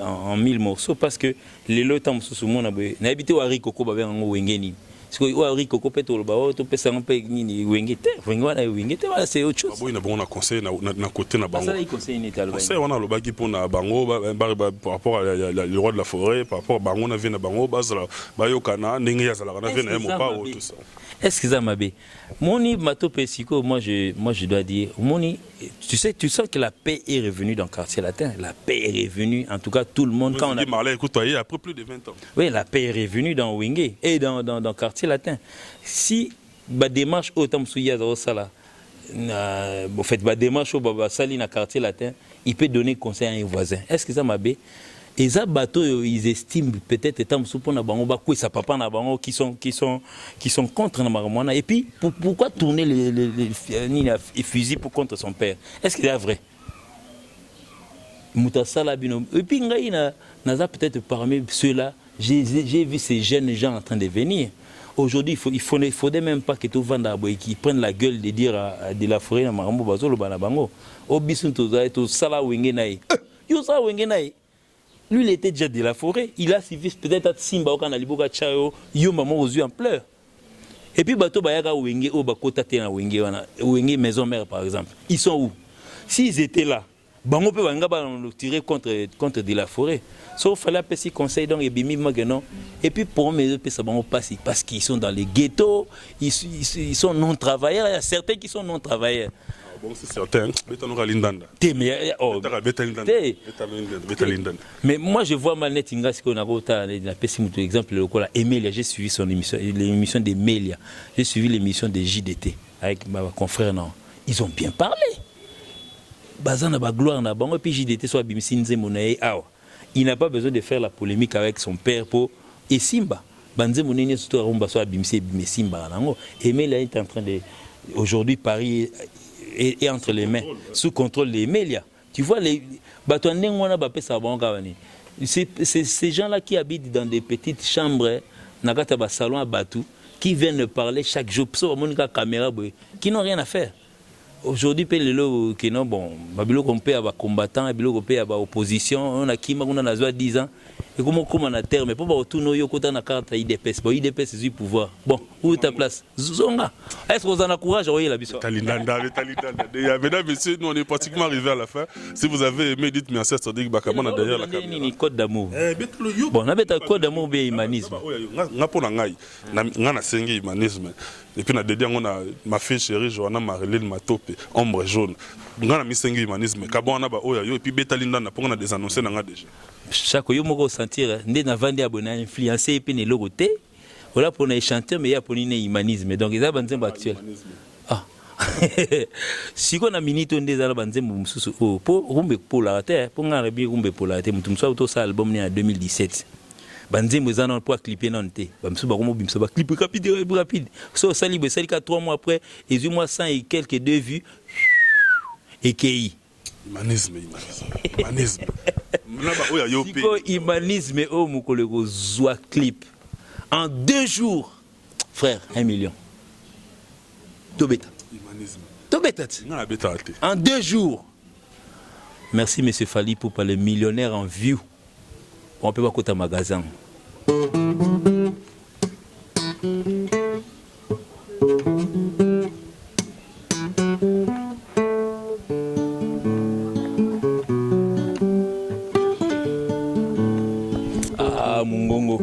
Speaker 18: en 1000 morceaux parce que les lots tam sous mon na habité au Rikoko ba ben Wenge ni. Parce que au Rikoko peto ba to pesa un peu ni Wenge te. Wenge te c'est autre chose.
Speaker 17: Bon, il a conseil na côté na bango.
Speaker 18: Ça il conseil ni talba.
Speaker 17: C'est on a le bagi pour na bango par rapport à le roi de la forêt, par rapport à bango na vient na bango bazala ba yokana ndenge ya zala na vient na mo pas tout ça.
Speaker 18: Excusez-moi, Moni Mato Pesico, moi je dois dire, Moni, tu sens que la paix est revenue dans le quartier latin. La paix est revenue, en tout cas tout le monde.
Speaker 17: Quand on a Marley, écoute, après plus de 20 ans.
Speaker 18: Oui, la paix est revenue dans Wenge et dans le quartier latin. Si la démarche autant de ça, en fait, la démarche au Sali dans le quartier latin, il peut donner conseil à un voisin. Est-ce que ça m'a bé? Et ça, bateau, ils estiment peut-être étant soupon na bango ba sa papa na bango qui sont contre na marmona. Et puis pourquoi tourner les fusils pour contre son père? Est-ce que c'est vrai? Moutasala bino. Et puis ngai na peut-être parmi ceux-là, j'ai vu ces jeunes gens en train de venir. Aujourd'hui, il faudrait même pas que tout vanda boy qui prennent la gueule de dire à de la forêt na marambo bazolo bana bango. Obisun to sala wenge nai. Yo sa wenge nai. Lui, il était déjà de la forêt. Il a suivi peut-être à Simba, au Kanaliboka, Tchao, yo maman aux yeux en pleurs. Et puis, bateau Bayaga Wenge, au Bakota Tena Wenge, maison mère par exemple. Ils sont où? S'ils étaient là, on peut tirer contre de la forêt. Sauf qu'il fallait passer conseil donc et bimi maganon. Et puis pour mes ça va passer parce qu'ils sont dans les ghettos, ils sont non travailleurs. Il y a certains qui sont non travailleurs.
Speaker 17: Bon, c'est certain.
Speaker 18: Mais moi, je vois mal net Inga, qu'on a exemple, Emelia, j'ai suivi son émission, l'émission d'Emelia. J'ai suivi l'émission de JDT avec ma confrère. Non. Ils ont bien parlé. Bazana ba gloire na bango, puis JDT soit bimsinze monaye awa. Il n'a pas besoin de faire la polémique avec son père pour et Simba. Banze monaye surtout rumba soit bimse Simba nango. Emelia est en train de aujourd'hui Paris est entre les mains, sous contrôle des médias. Tu vois, c'est ces gens-là qui habitent dans des petites chambres, salon à Batou, qui viennent parler chaque jour, qui n'ont rien à faire. Aujourd'hui, les gens bon, on peut avoir combattants, on peut avoir opposition, on a qui a 10 ans. Et comment on a terme, mais pour retourner au côté de la carte IDPS, IDPS c'est du pouvoir. Bon, où est ta place? Zonga. Est-ce que vous en avez courage? Oui, la bisou.
Speaker 17: Mesdames, messieurs, nous on est pratiquement arrivé à la fin. Si vous avez aimé, dites-moi ça, ça dit que Bakamana derrière la caméra.
Speaker 18: Ni code d'amour. Bon, on a un code d'amour bien humanisme.
Speaker 17: On a cinq humanisme. Et puis on a ma fille chérie Johanna Marilyn Matope, ombre jaune. On a mis cinq humanisme. Kabon a ba oya et puis Betalinda na pour des annoncés dans déjà.
Speaker 18: Chaque yo moko sentir ndé na vandi abona influencer et puis ne logoté. Voilà pour les chanteurs mais il y a pour une humanisme. Donc ils a banzembo actuel. Ah. Si on a minute on des banzembo mususu oh pour rumbe pour la terre pour ngarabi rumbe pour la terre mutumso auto sa album né en 2017. Banzembo zana pour clipper non té. Bamsu ba komo bimso ba clip rapide. So sali be sali 4 mois après et 8 mois 100 et quelques 2 vues et KI.
Speaker 17: Humanisme.
Speaker 18: Humanisme au Mukolego Zoua clip. En 2 jours, frère, 1 million. Tobeta. En 2 jours. Merci, M. Fali, pour parler millionnaire en view. On peut pas côté magasin. Mungongo.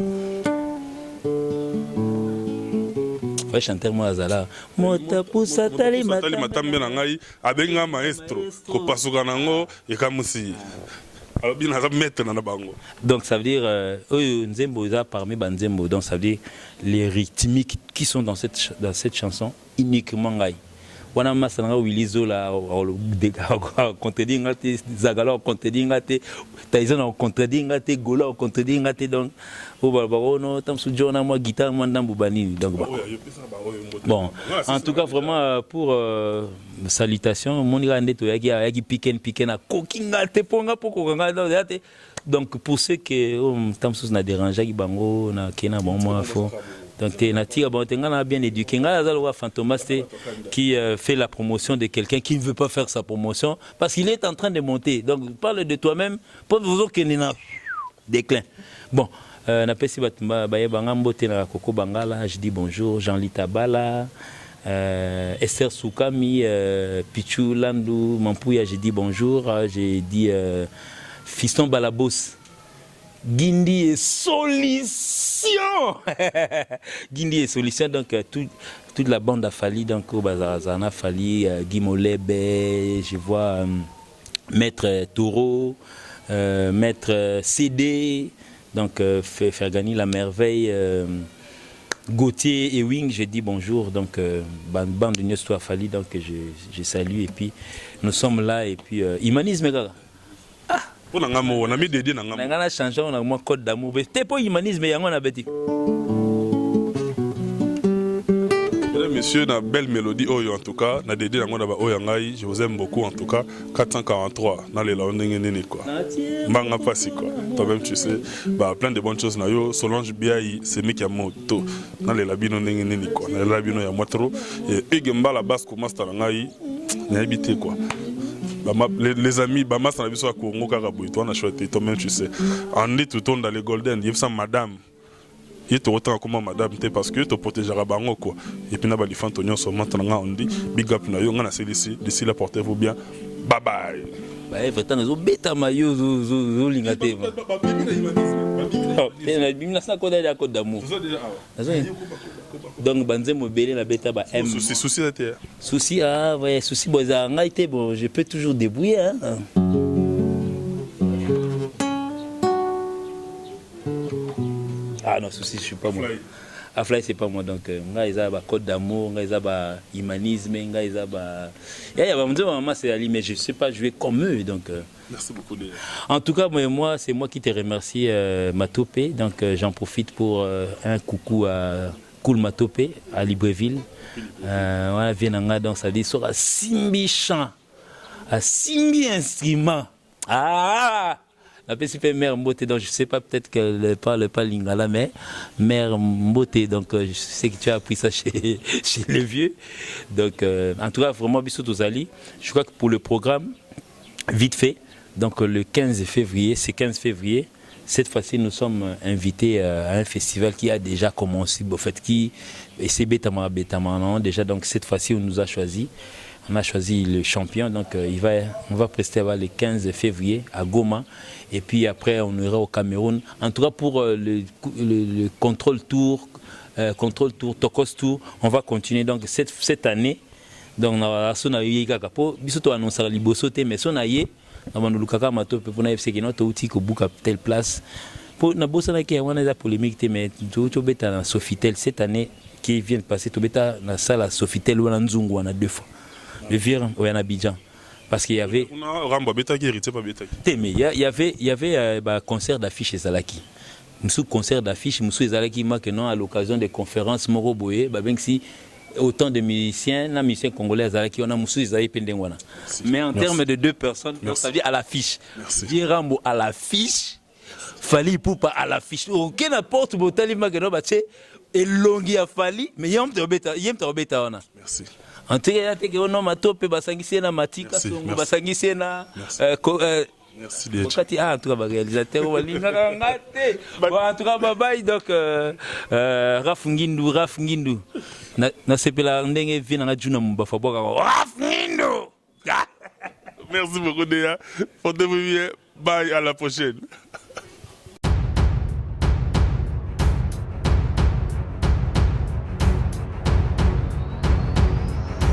Speaker 18: Faut chanter moi azala. Mota pusa tali
Speaker 17: matambe na ngai abenga maestro ko pasuka nango ekamusi. Alors bien ça mettre na bango.
Speaker 18: Donc ça veut dire nzembo za parmi banzembo donc ça veut dire les rythmiques qui sont dans cette chanson uniquement ngai. wana masanga Willizo la contredire ngate Zagala contredire ngate Tyson contredire ngate Gola contredire ngate donc o ba no tam su jona moi guitare moi ndambu banini donc bon en tout cas vraiment pour salutations mon ira ndeto yaki piken a kokinga te ponga poko ngata donc pour ceux que tam su na déranger bango na kena bon moi faut donc Natia Bantenga a bien éduqué. Fantomas qui fait la promotion de quelqu'un qui ne veut pas faire sa promotion parce qu'il est en train de monter. Donc parle de toi-même pour vous autres qui n'ont déclin. Bon, Napesi Batumba Baye Bangambo Tena Koko Bangala, je dis bonjour, Jean-Ly Tabala, Esther Soukami, Pichou Landou, Mampouya, je dis bonjour, j'ai dit Fiston Balabos. Guindi et solution. Guindi et solution, donc toute la bande a fallu, donc au Bazarazana a fallu, Guy Molebe, je vois Maître Taureau, Maître CD, donc faire gagner la merveille, Gauthier et Wing, je dis bonjour, donc bande de Niostou a fallu, donc je salue, et puis nous sommes là, et puis humanisme, gars.
Speaker 17: On a mis des dés dans
Speaker 18: on a changé, on a moins code d'amour. C'est pas humanisme, mais on a bêti.
Speaker 17: Messieurs, une belle mélodie, en tout cas, na dédé dans je vous aime beaucoup en tout cas. 443, dans les langues quoi. Mbanga passi quoi. Toi-même tu sais, plein de bonnes choses na yo. Solange Biaï, c'est Miki Moto. Dans les labino nini quoi. Dans les labino ya moi trop. Et Igemba la basse commence à l'angaï, n'a habité quoi. Les amis, Bama ça n'a pas Congo Karaboui, toi on a choisi toi-même tu sais. En est tout le temps dans les Golden, il y a ça madame. Il te autant comment madame parce que tu protégera bango quoi. Et puis na ba lifan tonyon so maintenant on dit big up na yo ngana celui-ci d'ici là portez-vous bien. Bye bye.
Speaker 18: Bah pourtant zo beta mayo zo lingate. Oh, na bimna sa ko da ko d'amour. Donc banzemo belé na beta ba M.
Speaker 17: Souci était.
Speaker 18: Souci ah ouais, souci boza ngaité bon, je peux toujours débrouiller hein. Ah non, souci, je suis pas moi. Afly, c'est pas moi. Donc, nga ils ont code d'amour, nga ils ont humanisme, nga ils ont maman c'est Ali, mais je sais pas jouer comme eux. Donc,
Speaker 17: merci beaucoup.
Speaker 18: En tout cas, moi, c'est moi qui te remercie, Matopé. Donc, j'en profite pour un coucou à Cool Matopé, à Libreville. Voilà, Vienanga, donc ça dit, sur à Simbi chant, à Simbi instrument. Ah! La PCP Mère Mbote, donc je ne sais pas, peut-être qu'elle ne parle pas lingala, mais Mère Mbote, donc je sais que tu as appris ça chez les vieux. Donc, en tout cas, vraiment, bisous aux alliés. Je crois que pour le programme, vite fait, donc le 15 février, c'est 15 février, cette fois-ci, nous sommes invités à un festival qui a déjà commencé, en fait, et c'est Betama, non, déjà, donc cette fois-ci, on nous a choisi. On a choisi le champion, donc on va prester le 15 février à Goma. Et puis après, on ira au Cameroun. En tout cas, pour le contrôle tour, Tokos Tour, on va continuer. Donc cette année, donc, on a annoncé la libosoté, mais on a eu telle place. Pour la polémique, mais Sofitel cette année qui vient de passer, dans la salle à Sofitel, on a 2 fois. Le Vir ou en Abidjan parce qu'il y avait mais il y avait concert d'affiches chez Zalaki. Sous concert d'affiches Moussou Zalaki maintenant à l'occasion des conférences Moro Boye même si autant de musiciens congolais Zalaki on a Moussou Zalaki Pendengwana. Mais en termes de 2 personnes donc ça veut dire à l'affiche. Rambo à l'affiche Fali Poupa à l'affiche. Aucun n'importe botali magano baché et longi a Fali mais yem te obeta ona.
Speaker 17: Merci.
Speaker 18: En tout cas, il y a Matope, Basangisiena, Matika, Basangisiena.
Speaker 17: Merci
Speaker 18: déjà. En tout cas, réalisateur, en tout cas, bye bye. Donc, Raf Ngindou. Na sepela ndenge vina na juna mbafa boka. Raf Ngindou.
Speaker 17: Merci beaucoup, Déa. Portez-vous bien. Bye, à la prochaine.